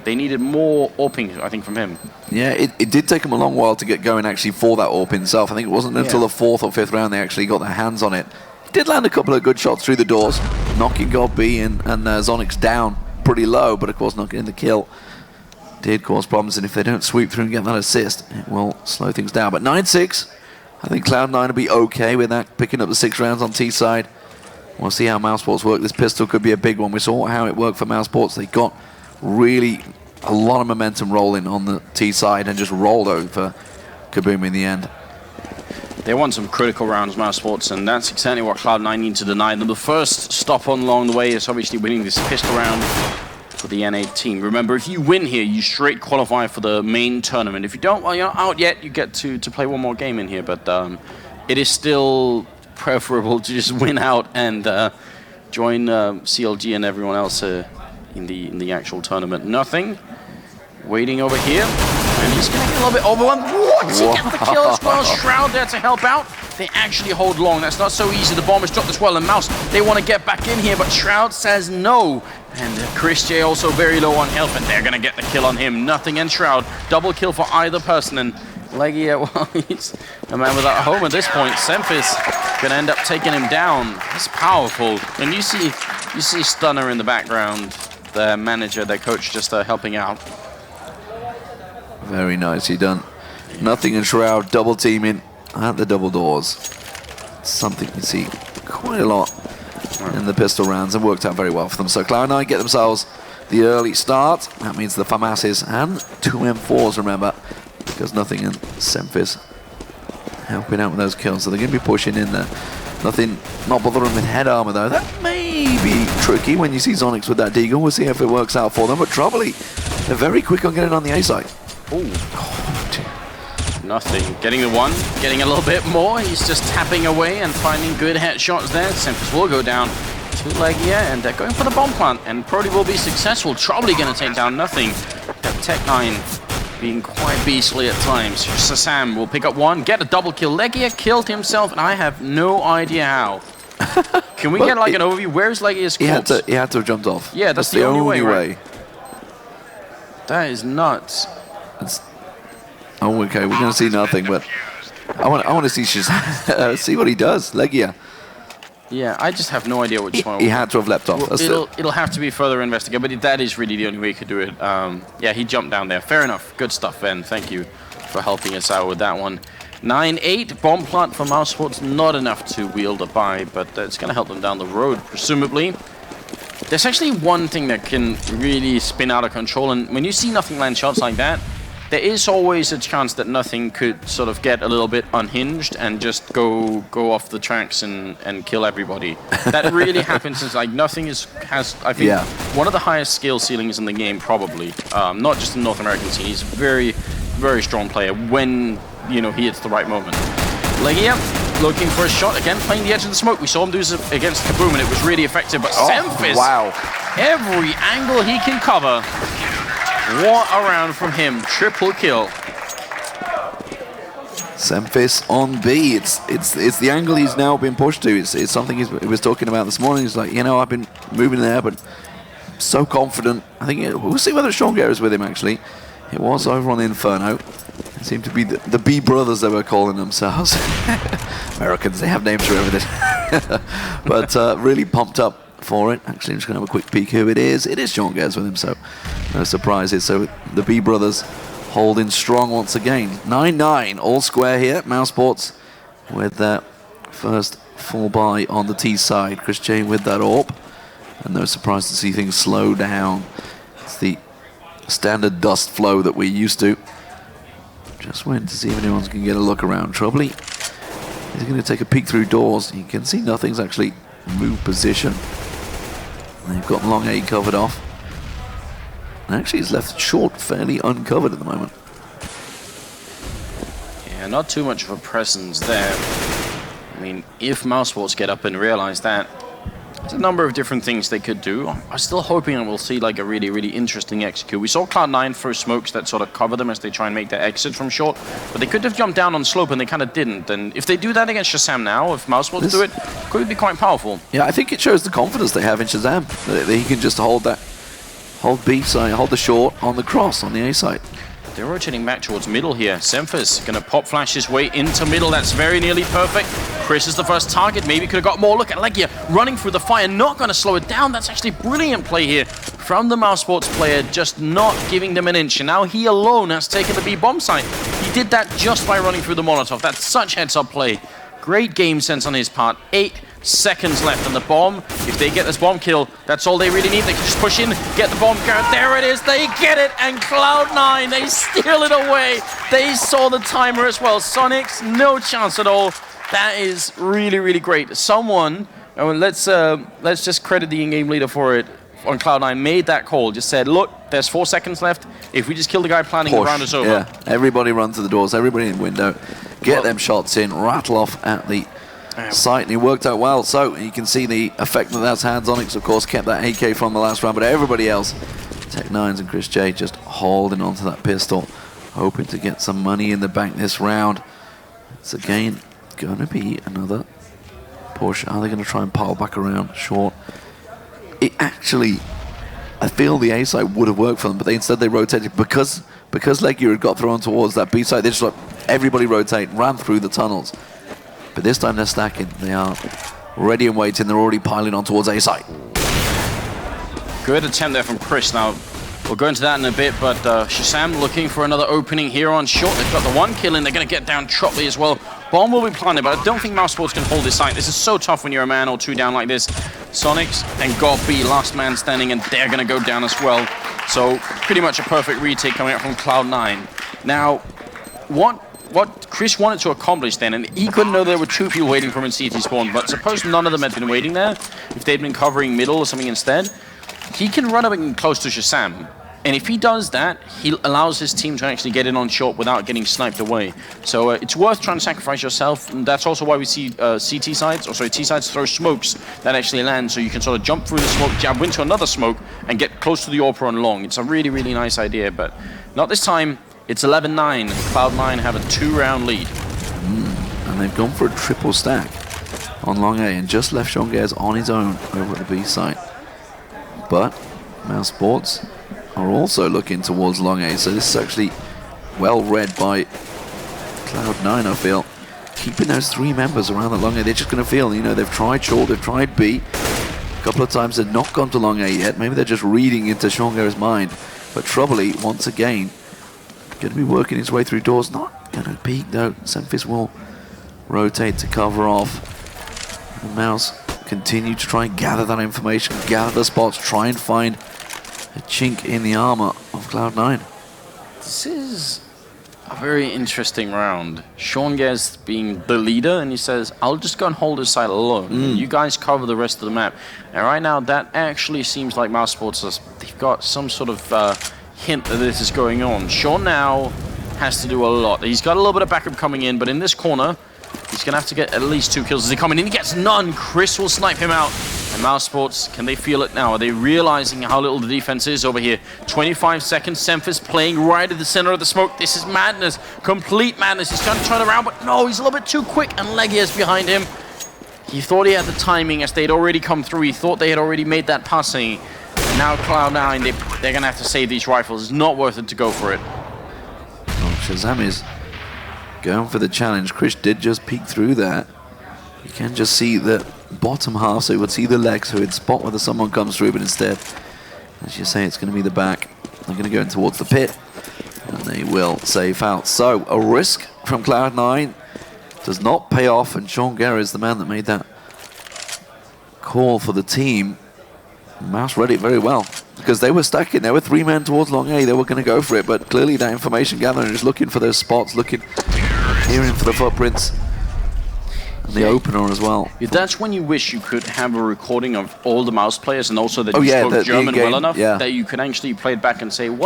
they needed more AWPing, I think, from him. Yeah, it did take him a long while to get going actually for that AWP himself. I think it wasn't until the 4th or 5th round they actually got their hands on it. He did land a couple of good shots through the doors, knocking God B and Zonix down pretty low, but of course not getting the kill did cause problems, and if they don't sweep through and get that assist, it will slow things down. But 9-6, I think Cloud9 will be okay with that, picking up the 6 rounds on T side. We'll see how mousesports work. This pistol could be a big one. We saw how it worked for mousesports. They got really a lot of momentum rolling on the T side and just rolled over Kaboom in the end. They want some critical rounds, mousesports, and that's exactly what Cloud9 need to deny them. The first stop on along the way is obviously winning this pistol round for the NA team. Remember, if you win here, you straight qualify for the main tournament. If you don't, well, you're not out yet. You get to play one more game in here, but it is still preferable to just win out and join CLG and everyone else in the actual tournament. Nothing. Waiting over here, and he's going to get a little bit overwhelmed. What? He gets the kill as well. Shroud there to help out. They actually hold long. That's not so easy. The bomb is dropped as well, and Mouse, they want to get back in here, but Shroud says no. And Chris J also very low on health, and they're going to get the kill on him. Nothing and Shroud. Double kill for either person, and Legia, well, he's a man without a home at this point. Semphis going to end up taking him down. That's powerful. And you see Stunner in the background, their manager, their coach, just helping out. Very nicely done. Nothing and Shroud double teaming at the double doors. Something you see quite a lot in the pistol rounds, and worked out very well for them. So Cloud9 get themselves the early start. That means the FAMASs and 2 M4s, remember, because Nothing and Semphis helping out with those kills. So they're going to be pushing in there. Nothing, not bothering with head armor though. That may be tricky when you see Zonix with that Deagle. We'll see if it works out for them. But Troubly, they're very quick on getting on the A side. Oh, Nothing. Getting the one, getting a little bit more. He's just tapping away and finding good headshots there. Sempus will go down to Legia, and they're going for the bomb plant, and Prody will be successful. Probably going to take down Nothing. That Tech9 being quite beastly at times. Sam will pick up one, get a double kill. Legia killed himself, and I have no idea how. Can we get like an overview? Where's Legia's corpse? He had to have jumped off. Yeah, that's the only way. Right? way. That is nuts. Oh, okay, we're going to see Nothing, but I want to see see what he does, Legia. Yeah, I just have no idea which one. He had to have leapt off. It'll have to be further investigated, but that is really the only way he could do it. Yeah, he jumped down there. Fair enough. Good stuff, Ben. Thank you for helping us out with that one. 9-8, bomb plant for mousesports, not enough to wield a buy, but it's going to help them down the road, presumably. There's actually one thing that can really spin out of control, and when you see Nothing land shots like that, there is always a chance that Nothing could sort of get a little bit unhinged and just go off the tracks and kill everybody. That really happens. Since like Nothing has I think one of the highest skill ceilings in the game, probably. Not just in North American scene. He's a very, very strong player when he hits the right moment. Legia looking for a shot again, playing the edge of the smoke. We saw him do this against Kaboom, and it was really effective. But Semfis, wow, every angle he can cover. What a round from him. Triple kill. Semfis on B. It's the angle he's now been pushed to. It's something he was talking about this morning. He's like, I've been moving there, but so confident. I think we'll see whether Sean Guerra is with him, actually. It was over on the Inferno. It seemed to be the B brothers they were calling themselves. Americans, they have names for everything. But really pumped up for it. Actually, I'm just going to have a quick peek who it is. It is Sean Guerra with him, so no surprises. So the B brothers holding strong once again. 9-9, all square here. mousesports with their first full buy on the T side. Chris J with that AWP. And no surprise to see things slow down. It's the standard dust flow that we're used to. Just waiting to see if anyone can get a look around. Troubley is going to take a peek through doors. You can see Nothing's actually moved position. They've got long A covered off. And actually he's left short fairly uncovered at the moment. Yeah, not too much of a presence there. I mean, if mousesports get up and realize that, there's a number of different things they could do. I'm still hoping we'll see like a really, really interesting execute. We saw Cloud9 throw smokes that sort of cover them as they try and make their exit from short, but they could have jumped down on slope and they kind of didn't. And if they do that against Shazam now, if mousesports do it, could be quite powerful. Yeah, I think it shows the confidence they have in Shazam. That he can just hold B side, hold the short on the cross on the A side. They're rotating back towards middle here. Semfis gonna pop flash his way into middle. That's very nearly perfect. Chris is the first target. Maybe could have got more. Look at Legia running through the fire, not gonna slow it down. That's actually brilliant play here from the mousesports player, just not giving them an inch. And now he alone has taken the B bomb site. He did that just by running through the Molotov. That's such heads-up play. Great game sense on his part. 8 seconds left on the bomb. If they get this bomb kill, that's all they really need. They can just push in, get the bomb going. There it is. They get it. And Cloud9, they steal it away. They saw the timer as well. Sonics, no chance at all. That is really, really great. Someone, let's just credit the in-game leader for it. On Cloud9 made that call. Just said, look, there's 4 seconds left. If we just kill the guy planning, the round is over. Yeah, everybody run to the doors. Everybody in the window. Get them shots in. Rattle off at the site, and he worked out well. So you can see the effect that that's had. Onyx, of course, kept that AK from the last round, but everybody else, Tech9s and Chris J, just holding onto that pistol, hoping to get some money in the bank this round. It's again going to be another push. Are they going to try and pile back around short? It actually, I feel the A side would have worked for them, but instead they rotated because Legia had got thrown towards that B side. They just like everybody rotate, ran through the tunnels. But this time they're stacking. They are ready and waiting. They're already piling on towards A side. Good attempt there from Chris. Now, we'll go into that in a bit, but Shazam looking for another opening here on short. They've got the 1 kill in. They're going to get down Trotley as well. Bomb will be planted, but I don't think mousesports can hold this site. This is so tough when you're a man or 2 down like this. Sonics and Gob, last man standing, and they're going to go down as well. So pretty much a perfect retake coming out from Cloud9. Now, what Chris wanted to accomplish then, and he couldn't know there were 2 people waiting for him in CT spawn, but suppose none of them had been waiting there, if they'd been covering middle or something instead, he can run up and close to Shazam, And if he does that, he allows his team to actually get in on short without getting sniped away. So it's worth trying to sacrifice yourself. And that's also why we see CT sides, or sorry, T sides throw smokes that actually land, so you can sort of jump through the smoke, jab into another smoke, and get close to the AWP on long. It's a really, really nice idea, but not this time. It's 11-9, and Cloud9 have a 2-round lead. And they've gone for a triple stack on long A and just left Shongares on his own over at the B site. But mousesports are also looking towards long A, so this is actually well read by Cloud9, I feel. Keeping those 3 members around the long A, they're just going to feel, you know, they've tried short, they've tried B. A couple of times they've not gone to long A yet. Maybe they're just reading into Shongare's mind. But Troubley, once again, going to be working his way through doors. Not going to peek though. Semfis will rotate to cover off. And Mouse continue to try and gather that information, gather the spots, try and find a chink in the armor of Cloud9. This is a very interesting round. Shongares being the leader, and he says, I'll just go and hold this side alone. You guys cover the rest of the map. And right now, that actually seems like mousesports, they've got some sort of hint that this is going on. Sean now has to do a lot. He's got a little bit of backup coming in, but in this corner, he's going to have to get at least 2 kills as he come in. He gets none. Chris will snipe him out. And mousesports, can they feel it now? Are they realizing how little the defense is over here? 25 seconds. Semfis playing right at the center of the smoke. This is madness. Complete madness. He's trying to turn around, but no, he's a little bit too quick. And Leggy is behind him. He thought he had the timing as they'd already come through. He thought they had already made that passing. And now Cloud9, they're going to have to save these rifles. It's not worth it to go for it. Oh, Shazam is going for the challenge. Chris did just peek through that. You can just see the bottom half, so you would see the legs, so he'd spot whether someone comes through, but instead, as you say, it's going to be the back. They're going to go in towards the pit, and they will safe out. So, a risk from Cloud9 does not pay off, and Sean Guerra is the man that made that call for the team. Mouse read it very well, because they were stacking. There were 3 men towards long A. They were going to go for it, but clearly that information gathering is looking for those spots, hearing for the footprints. And the opener as well. Yeah, that's when you wish you could have a recording of all the mouse players, and also that you spoke German well enough that you can actually play it back and say who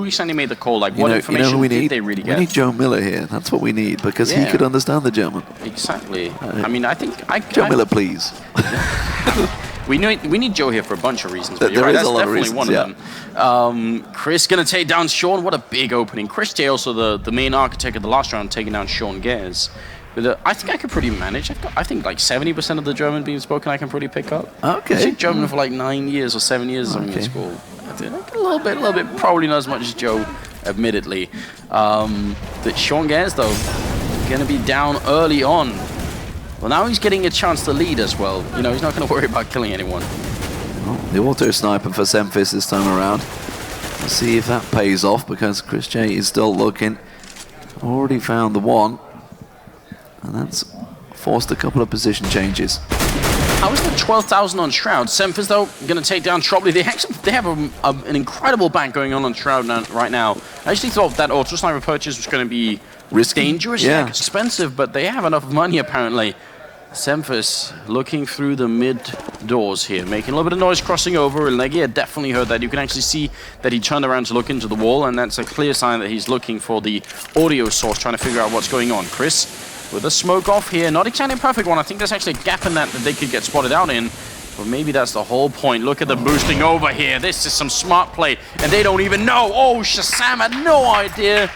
exactly made the call, like what information did they really get. We need Joe Miller here. That's what we need, because he could understand the German. Exactly. I mean, I think Joe Miller, please. We need Joe here for a bunch of reasons, but you're there right, is that's a lot definitely of one of them. Chris gonna take down Sean. What a big opening. Chris J, also the main architect of the last round, taking down Sean Gares. But I think I could pretty manage. I think like 70% of the German being spoken I can pretty pick up. Okay. I speak German for like 9 years or 7 years in school. I think a little bit, probably not as much as Joe, admittedly. But Sean Gares, though, gonna be down early on. Well, now he's getting a chance to lead as well. You know, he's not going to worry about killing anyone. Well, the auto sniping for Semfis this time around. Let's see if that pays off, because Chris J is still looking. Already found the one. And that's forced a couple of position changes. How is the 12,000 on Shroud? Semfis, though, going to take down Troubley. They have an incredible bank going on Shroud right now. I actually thought that auto sniper purchase was going to be risky, dangerous, expensive, but they have enough money apparently. Semfis looking through the mid doors here, making a little bit of noise crossing over. And Legia definitely heard that. You can actually see that he turned around to look into the wall, and that's a clear sign that he's looking for the audio source, trying to figure out what's going on. Chris with a smoke off here, not exactly a perfect one. I think there's actually a gap in that they could get spotted out in. But maybe that's the whole point. Look at the boosting over here. This is some smart play, and they don't even know. Oh, Shazam had no idea.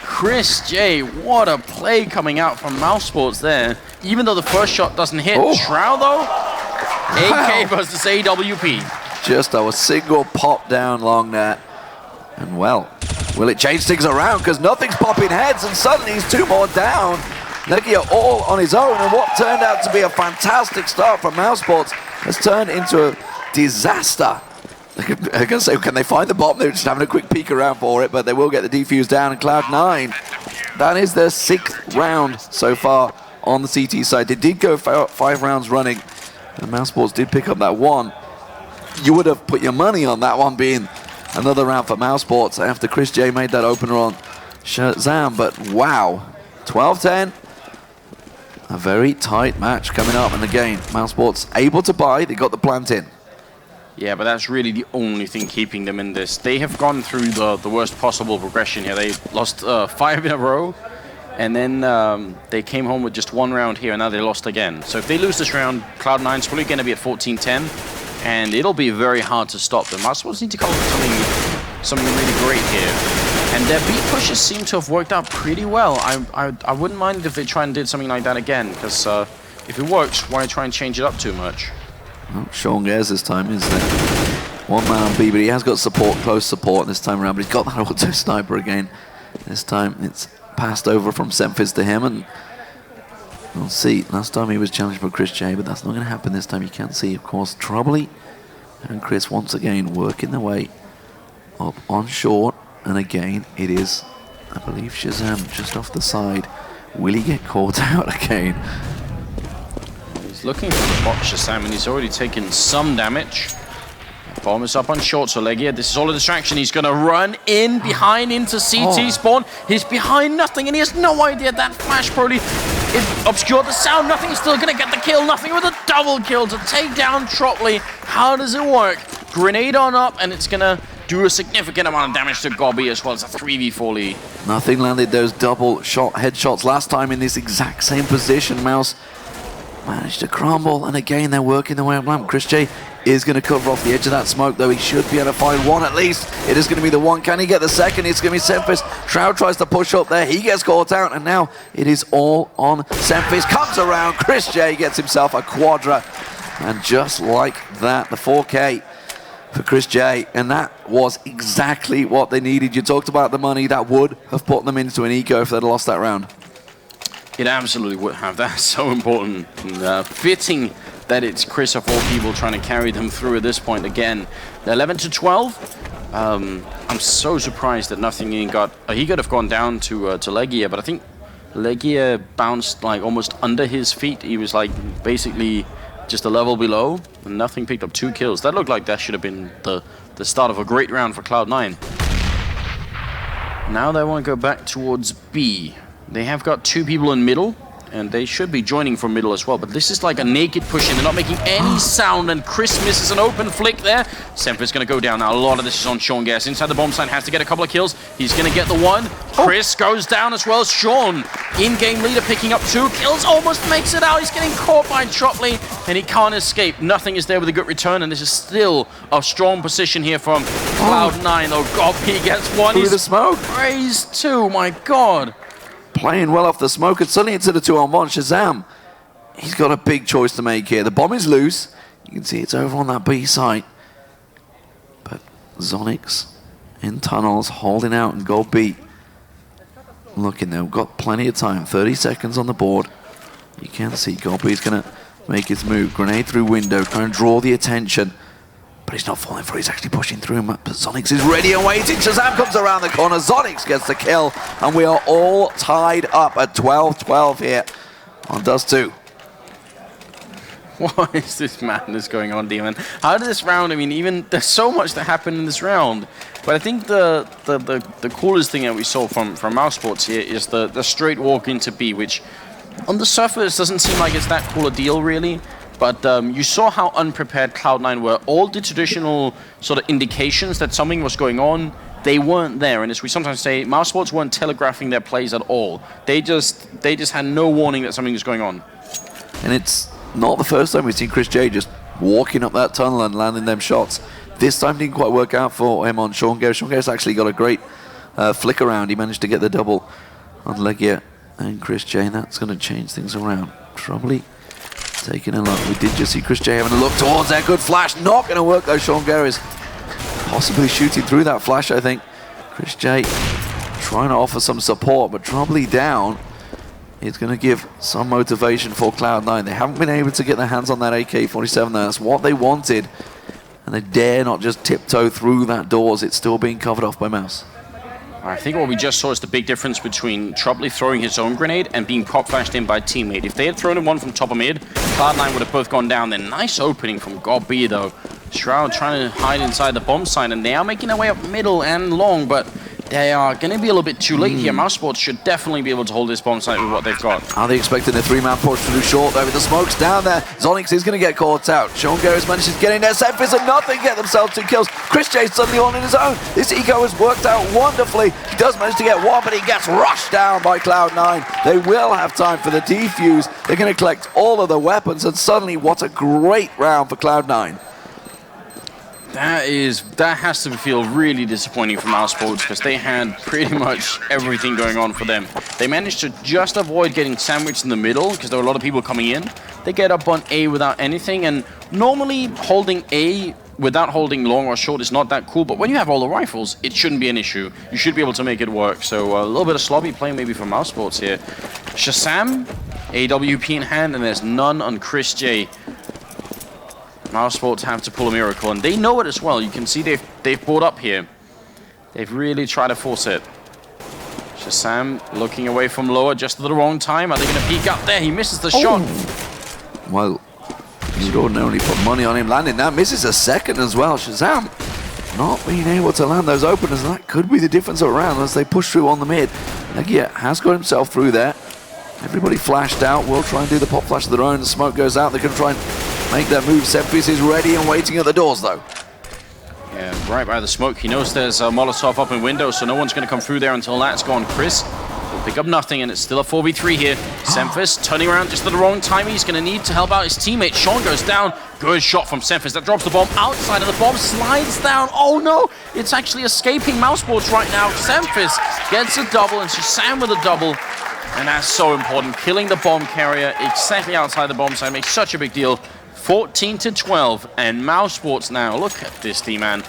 Chris J, what a play coming out from mousesports there. Even though the first shot doesn't hit. Shroud, though, AK versus AWP. Just a single pop down long net. And well, will it change things around? Because nothing's popping heads, and suddenly he's 2 more down. Legia all on his own, and what turned out to be a fantastic start from mousesports has turned into a disaster. I'm going to say, can they find the bomb? They're just having a quick peek around for it, but they will get the defuse down. And Cloud9, that is their 6th round so far on the CT side. They did go 5 rounds running, and mousesports did pick up that one. You would have put your money on that one being another round for mousesports after Chris J made that opener on Shazam, but wow, 12-10. A very tight match coming up in the game. mousesports able to buy, they got the plant in. Yeah, but that's really the only thing keeping them in this. They have gone through the worst possible progression here. They lost 5 in a row, and then they came home with just 1 round here, and now they lost again. So if they lose this round, Cloud9's probably going to be at 14-10, and it'll be very hard to stop them. mousesports need to come up with something really great here. And their beat pushes seem to have worked out pretty well. I wouldn't mind if they try and did something like that again, because if it works, why try and change it up too much? Well, Sean Gares this time is there. 1 man on B, but he has got support, close support this time around, but he's got that auto sniper again. This time it's passed over from Semphis to him, and we'll see. Last time he was challenged by Chris J, but that's not going to happen this time. You can see, of course, Troubley and Chris once again working their way up on short, and again it is, I believe, Shazam just off the side. Will he get caught out again? He's looking for the bot Shazam, and he's already taken some damage. Bomb is up on short, so Legia, this is all a distraction. He's going to run in behind into CT spawn. He's behind nothing, and he has no idea that flash probably obscured the sound. Nothing, he's still going to get the kill. Nothing with a double kill to take down Tropley. How does it work? Grenade on up, and it's going to do a significant amount of damage to Gobby as well as a 3v4 lead. Nothing landed those double shot headshots last time in this exact same position. Mouse managed to crumble, and again they're working their way up lamp. Chris J is going to cover off the edge of that smoke, though. He should be able to find 1 at least. It is going to be the 1. Can he get the 2nd? It's going to be Semphis. Shroud tries to push up there. He gets caught out, and now it is all on Semphis. Comes around. Chris J gets himself a quadra, and just like that, the 4K for Chris J, and that was exactly what they needed. You talked about the money that would have put them into an eco if they'd lost that round. It absolutely would have. That's so important. And, fitting that it's Chris of all people trying to carry them through at this point again. They're 11-12. I'm so surprised that nothing he got. He could have gone down to Legia, but I think Legia bounced like almost under his feet. He was like basically just a level below, and nothing picked up 2 kills. That looked like that should have been the start of a great round for Cloud9. Now they want to go back towards B. They have got 2 people in middle, and they should be joining from middle as well, but this is like a naked push in. They're not making any sound, and Chris misses an open flick there. Semphis going to go down now. A lot of this is on Sean Gares. Inside the bomb site, has to get a couple of kills. He's going to get the 1. Chris goes down as well. Sean, in-game leader, picking up 2 kills, almost makes it out. He's getting caught by Tropley, and he can't escape. Nothing is there with a good return, and this is still a strong position here from Cloud9, though. Goppy gets 1. Through the smoke. Raised 2, my God. Playing well off the smoke, and suddenly into the 2-on-1. Shazam, he's got a big choice to make here. The bomb is loose. You can see it's over on that B site. But Zonix in tunnels, holding out and goal B. Looking there, we've got plenty of time. 30 seconds on the board. You can see Goldby's going to make his move. Grenade through window, trying to draw the attention. But he's not falling for it, he's actually pushing through him. But Zonix is ready and waiting. Shazam comes around the corner. Zonix gets the kill. And we are all tied up at 12-12 here on Dust2. What is this madness going on, Demon? How did this round, I mean, even there's so much that happened in this round. But I think the coolest thing that we saw from mousesports here is the straight walk into B, which on the surface doesn't seem like it's that cool a deal, really. But you saw how unprepared Cloud9 were. All the traditional sort of indications that something was going on, they weren't there. And as we sometimes say, mousesports weren't telegraphing their plays at all. They just had no warning that something was going on. And it's not the first time we've seen Chris J just walking up that tunnel and landing them shots. This time didn't quite work out for him on Sean Gares. Sean Gares actually got a great flick around. He managed to get the double on Legia and Chris J, and that's going to change things around. Troubley taking a look. We did just see Chris J having a look towards that. Good flash. Not going to work though. Sean Gares possibly shooting through that flash, I think. Chris J trying to offer some support, but Troubley down. It's going to give some motivation for Cloud9. They haven't been able to get their hands on that AK-47 there. That's what they wanted. And they dare not just tiptoe through that door as it's still being covered off by Mouse. I think what we just saw is the big difference between Troubley throwing his own grenade and being pop flashed in by a teammate. If they had thrown in one from top of mid, Cloud9 would have both gone down. Then nice opening from Gob-B though. Shroud trying to hide inside the bomb site, and they are making their way up middle and long, but They are going to be a little bit too late here. mousesports should definitely be able to hold this bomb site with what they've got. Are they expecting a three-man push through short though? With the smokes down there, Zonix is going to get caught out. Sean Garris manages to get in there. Semfis and nothing get themselves 2 kills. Chris J suddenly on his own. This eco has worked out wonderfully. He does manage to get one, but he gets rushed down by Cloud9. They will have time for the defuse. They're going to collect all of the weapons, and suddenly, what a great round for Cloud9. That has to feel really disappointing for mousesports because they had pretty much everything going on for them. They managed to just avoid getting sandwiched in the middle because there were a lot of people coming in. They get up on A without anything, and normally holding A without holding long or short is not that cool, but when you have all the rifles, it shouldn't be an issue. You should be able to make it work. So a little bit of sloppy play maybe from mousesports here. Shazam, AWP in hand, and there's none on Chris J. mousesports have to pull a miracle, and they know it as well. You can see they've brought up here. They've really tried to force it. Shazam looking away from lower just at the wrong time. Are they going to peek up there? He misses the shot. Well, you'd ordinarily put money on him landing that. Misses a second as well. Shazam not being able to land those openers, and that could be the difference around as they push through on the mid. Nagia has got himself through there. Everybody flashed out. Will try and do the pop flash of their own. The smoke goes out. They're going to try and make that move. Semfis is ready and waiting at the doors, though. Yeah, right by the smoke. He knows there's a Molotov up in window, so no one's going to come through there until that's gone. Chris will pick up nothing, and it's still a 4v3 here. Semfis turning around just at the wrong time. He's going to need to help out his teammate. Sean goes down. Good shot from Semfis. That drops the bomb outside of the bomb. Slides down. Oh, no. It's actually escaping mousesports right now. Semfis gets a double, and Shazam with a double. And that's so important. Killing the bomb carrier exactly outside the bomb site makes such a big deal. 14-12, and mousesports now. Look at this team, man.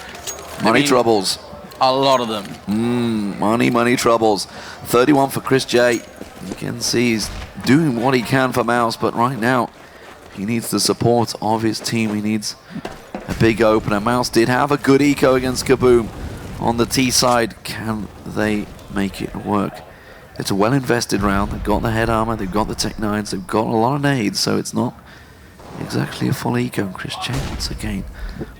Money troubles. A lot of them. Money troubles. 31 for Chris J. You can see he's doing what he can for Mouse, but right now he needs the support of his team. He needs a big opener. Mouse did have a good eco against Kaboom on the T side. Can they make it work? It's a well-invested round. They've got the head armor, they've got the Tech 9s, they've got a lot of nades, so it's not exactly a full eco. And Chris J once again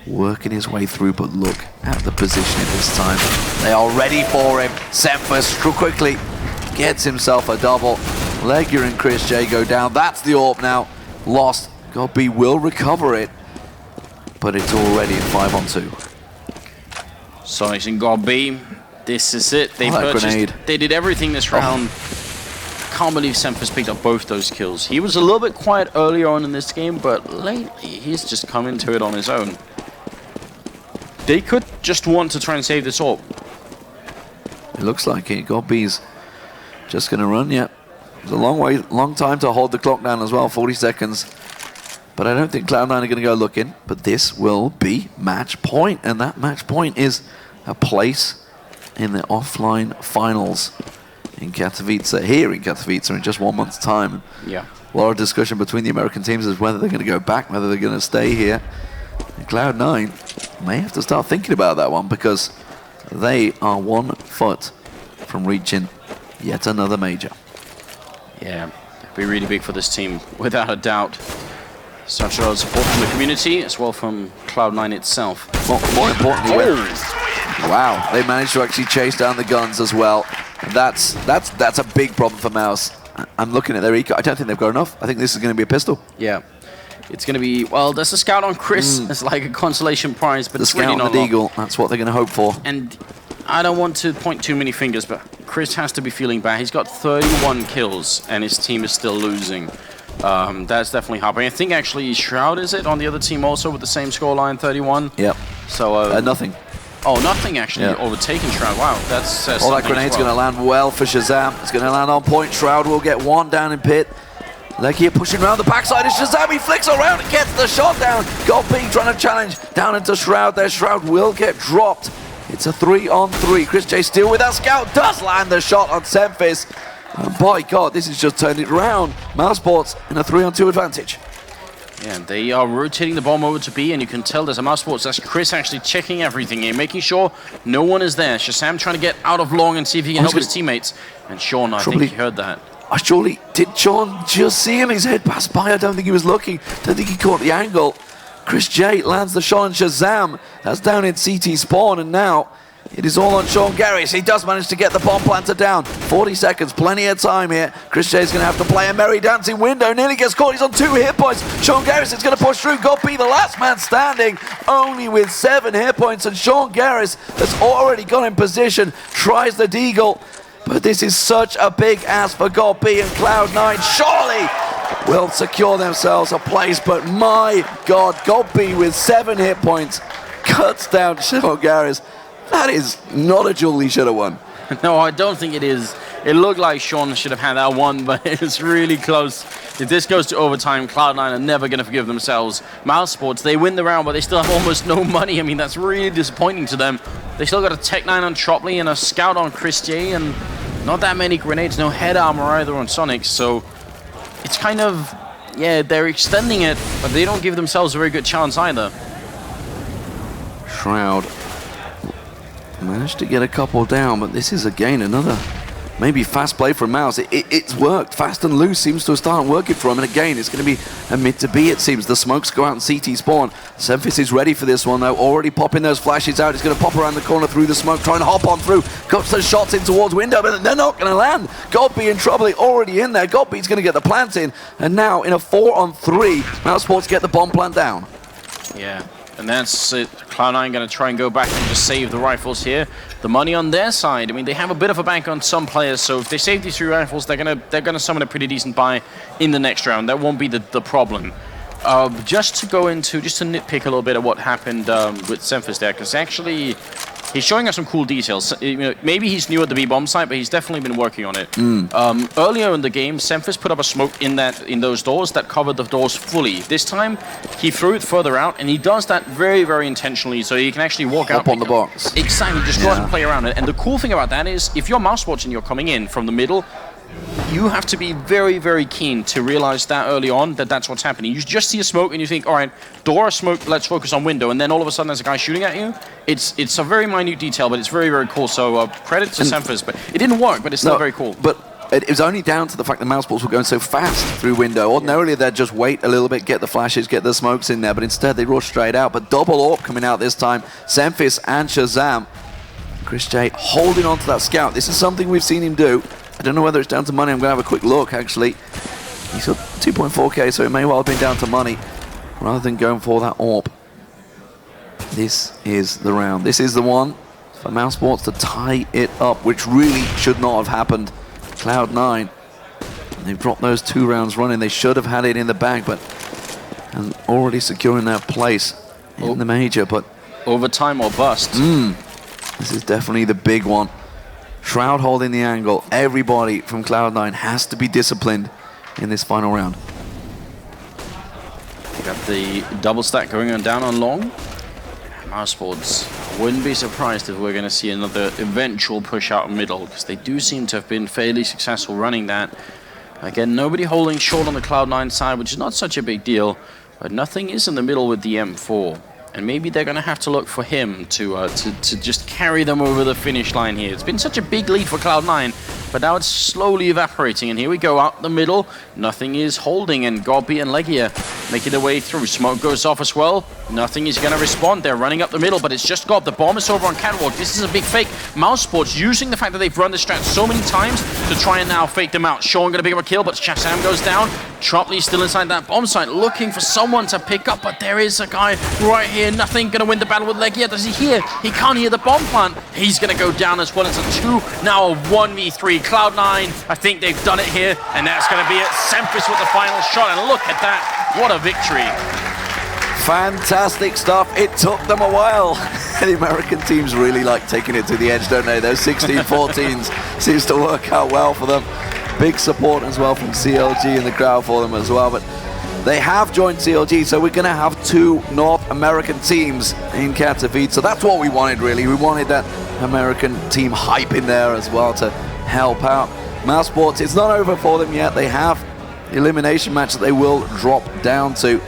working his way through, but look at the positioning this time. They are ready for him. Semfis quickly gets himself a double. Legia and Chris J go down. That's the AWP now. Lost. God B will recover it, but it's already a 5-on-2. Sonics and God B. This is it. They purchased. They did everything this round. Can't believe Semfis picked up both those kills. He was a little bit quiet earlier on in this game, but lately he's just come into it on his own. They could just want to try and save this AWP. It looks like it. God B's just going to run. Yep. It's a long time to hold the clock down as well. 40 seconds. But I don't think Cloud9 are going to go looking. But this will be match point, and that match point is a place in the offline finals in Katowice, here in Katowice, in just 1 month's time. Yeah. A lot of discussion between the American teams as whether they're going to go back, whether they're going to stay here. And Cloud9 may have to start thinking about that one, because they are 1 foot from reaching yet another major. Yeah, it'd be really big for this team, without a doubt. Such a lot of support from the community, as well from Cloud9 itself. More importantly, wow, they managed to actually chase down the guns as well. That's a big problem for Mouse. I'm looking at their eco. I don't think they've got enough. I think this is going to be a pistol. Yeah, it's going to be, well, there's a scout on Chris. It's like a consolation prize, but the it's really scout and the deagle, that's what they're going to hope for. And I don't want to point too many fingers, but Chris has to be feeling bad. He's got 31 kills, and his team is still losing. That's definitely happening. I think actually Shroud is it on the other team also with the same scoreline, 31. Yep. So nothing. Oh, nothing actually overtaken Shroud. Wow, that's all that grenade's going to land well for Shazam. It's going to land on point. Shroud will get one down in pit. Legia pushing around the backside of Shazam. He flicks around and gets the shot down. Gold B trying to challenge down into Shroud there. Shroud will get dropped. It's a 3-on-3. Chris J still with that scout. Does land the shot on Semfis. And by God, this has just turned it around. mousesports in a 3-on-2 advantage. Yeah, they are rotating the bomb over to B, and you can tell there's a mousesports. That's Chris actually checking everything here, making sure no one is there. Shazam trying to get out of long and see if he can help his teammates. And Sean, I think he heard that. Surely, did Sean just see him? His head passed by. I don't think he was looking. Don't think he caught the angle. Chris J lands the shot on Shazam. That's down in CT spawn, and now It is all on Sean Garris. He does manage to get the bomb planter down. 40 seconds, plenty of time here. Chris Jay's going to have to play a merry dancing window. Nearly gets caught. He's on 2 hit points. Sean Garris is going to push through. Godby, the last man standing, only with 7 hit points. And Sean Garris has already got in position. Tries the deagle. But this is such a big ask for Godby, and Cloud9 surely will secure themselves a place. But my God, Godby with 7 hit points cuts down Sean Garris. That is not a duel he should have won. No, I don't think it is. It looked like Sean should have had that one, but it's really close. If this goes to overtime, Cloud9 are never going to forgive themselves. mousesports, they win the round, but they still have almost no money. I mean, that's really disappointing to them. They still got a Tech 9 on Tropley and a Scout on Chris J, and not that many grenades, no head armor either on Sonic, so it's kind of, yeah, they're extending it, but they don't give themselves a very good chance either. Shroud managed to get a couple down, but this is again another maybe fast play from Mouse. It's worked. Fast and loose seems to have started working for him, and again it's going to be a mid to B, it seems. The smokes go out and CT spawn. Semphis is ready for this one though, already popping those flashes out. He's going to pop around the corner through the smoke, trying to hop on through, cuts those shots in towards window, but they're not going to land. Godby in trouble, already in there. Godby's going to get the plant in, and now in a 4-on-3, mousesports get the bomb plant down. Yeah. And that's it. Cloud9 going to try and go back and just save the rifles here. The money on their side, I mean, they have a bit of a bank on some players, so if they save these 3 rifles, they're gonna summon a pretty decent buy in the next round. That won't be the problem. Just to nitpick a little bit of what happened with Semphis there, because actually he's showing us some cool details. You know, maybe he's new at the B-bomb site, but he's definitely been working on it. Earlier in the game, Semphis put up a smoke in those doors that covered the doors fully. This time, he threw it further out, and he does that very, very intentionally, so he can actually walk out on the box. Exactly, just go out and play around it. And the cool thing about that is, if you're mousesports and you're coming in from the middle, you have to be very, very keen to realize that early on that that's what's happening. You just see a smoke and you think, all right, door, smoke, let's focus on window, and then all of a sudden there's a guy shooting at you. It's a very minute detail, but it's very, very cool. So credit to Semphis, but it didn't work, but it's still very cool. But it was only down to the fact that mousesports were going so fast through window. Ordinarily they'd just wait a little bit, get the flashes, get the smokes in there, but instead they rush straight out. But double AWP coming out this time, Semphis and Shazam. Chris J holding on to that scout. This is something we've seen him do. I don't know whether it's down to money. I'm going to have a quick look, actually. He's got 2.4k, so it may well have been down to money rather than going for that AWP. This is the round. This is the one for mousesports to tie it up, which really should not have happened. Cloud9, they've dropped those 2 rounds running. They should have had it in the bag, but and already securing their place in the major. But overtime or bust. This is definitely the big one. Shroud holding the angle. Everybody from Cloud9 has to be disciplined in this final round. Got the double stack going on down on long. mousesports, wouldn't be surprised if we're going to see another eventual push out middle, because they do seem to have been fairly successful running that. Again, nobody holding short on the Cloud9 side, which is not such a big deal, but nothing is in the middle with the M4. And maybe they're going to have to look for him to just carry them over the finish line here. It's been such a big lead for Cloud9, but now it's slowly evaporating. And here we go, out the middle. Nothing is holding, and Godby and Legia making their way through. Smoke goes off as well. Nothing is going to respond. They're running up the middle, but it's just Gob. The bomb is over on Catwalk. This is a big fake. mousesports using the fact that they've run the strat so many times to try and now fake them out. Sean going to pick up a kill, but Shazam goes down. Tropley still inside that bomb site, looking for someone to pick up, but there is a guy right here. Nothing going to win the battle with Legia. Does he hear? He can't hear the bomb plant. He's going to go down as well. It's a 2, now a 1v3. Cloud9, I think they've done it here, and that's going to be it. Semphis with the final shot, and look at that. What a victory. Fantastic stuff. It took them a while. The American teams really like taking it to the edge, don't they? Those 16-14s seems to work out well for them. Big support as well from CLG in the crowd for them as well. But they have joined CLG, so we're going to have 2 North American teams in Katowice. So that's what we wanted, really. We wanted that American team hype in there as well to help out. mousesports, it's not over for them yet. They have the elimination match that they will drop down to.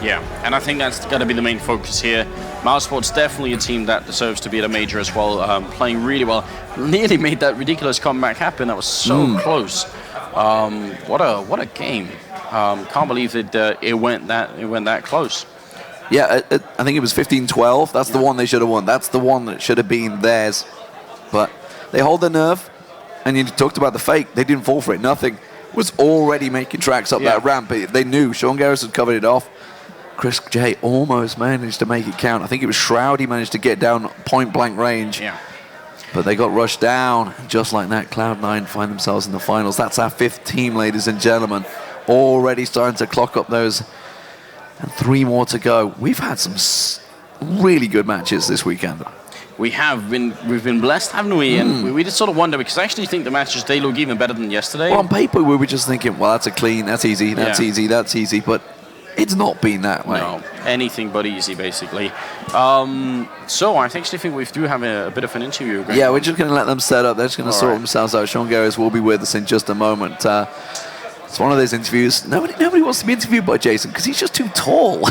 Yeah, and I think that's going to be the main focus here. mousesports definitely a team that deserves to be at a major as well, playing really well. Nearly made that ridiculous comeback happen. That was so close. What a game. Can't believe that it went that close. Yeah, I think it was 15-12. That's the one they should have won. That's the one that should have been theirs. But they hold their nerve, and you talked about the fake. They didn't fall for it. Nothing was already making tracks up that ramp. They knew. Sean Garris had covered it off. Chris J almost managed to make it count. I think it was Shroud he managed to get down point-blank range. Yeah. But they got rushed down. Just like that, Cloud9 find themselves in the finals. That's our 5th team, ladies and gentlemen. Already starting to clock up those. And 3 more to go. We've had some really good matches this weekend. We've been blessed, haven't we? And we just sort of wonder, because I actually think the matches, they look even better than yesterday. Well, on paper, we were just thinking, well, that's a clean, that's easy, that's easy, that's easy. But it's not been that way. No, anything but easy, basically. So I actually think we do have a bit of an interview going on. We're just going to let them set up. They're just going to sort themselves out. Sean Garris will be with us in just a moment. It's one of those interviews. Nobody wants to be interviewed by Jason because he's just too tall.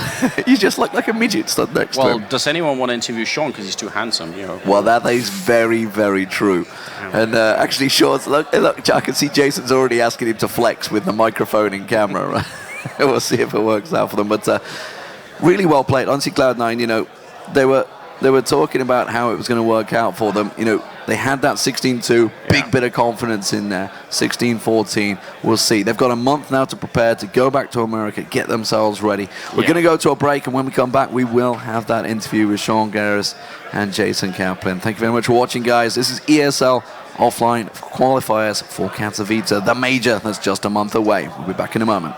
He's just like a midget stood next to him. Well, does anyone want to interview Sean because he's too handsome? You know. Well, that is very, very true. And actually, Sean's look, I can see Jason's already asking him to flex with the microphone and camera. We'll see if it works out for them. But really well played. Honestly, Cloud9, you know, they were talking about how it was going to work out for them. You know, they had that 16-2, big bit of confidence in there. 16-14, we'll see. They've got a month now to prepare to go back to America, get themselves ready. We're going to go to a break, and when we come back, we will have that interview with Sean Garris and Jason Kaplan. Thank you very much for watching, guys. This is ESL Offline Qualifiers for Katowice, the major that's just a month away. We'll be back in a moment.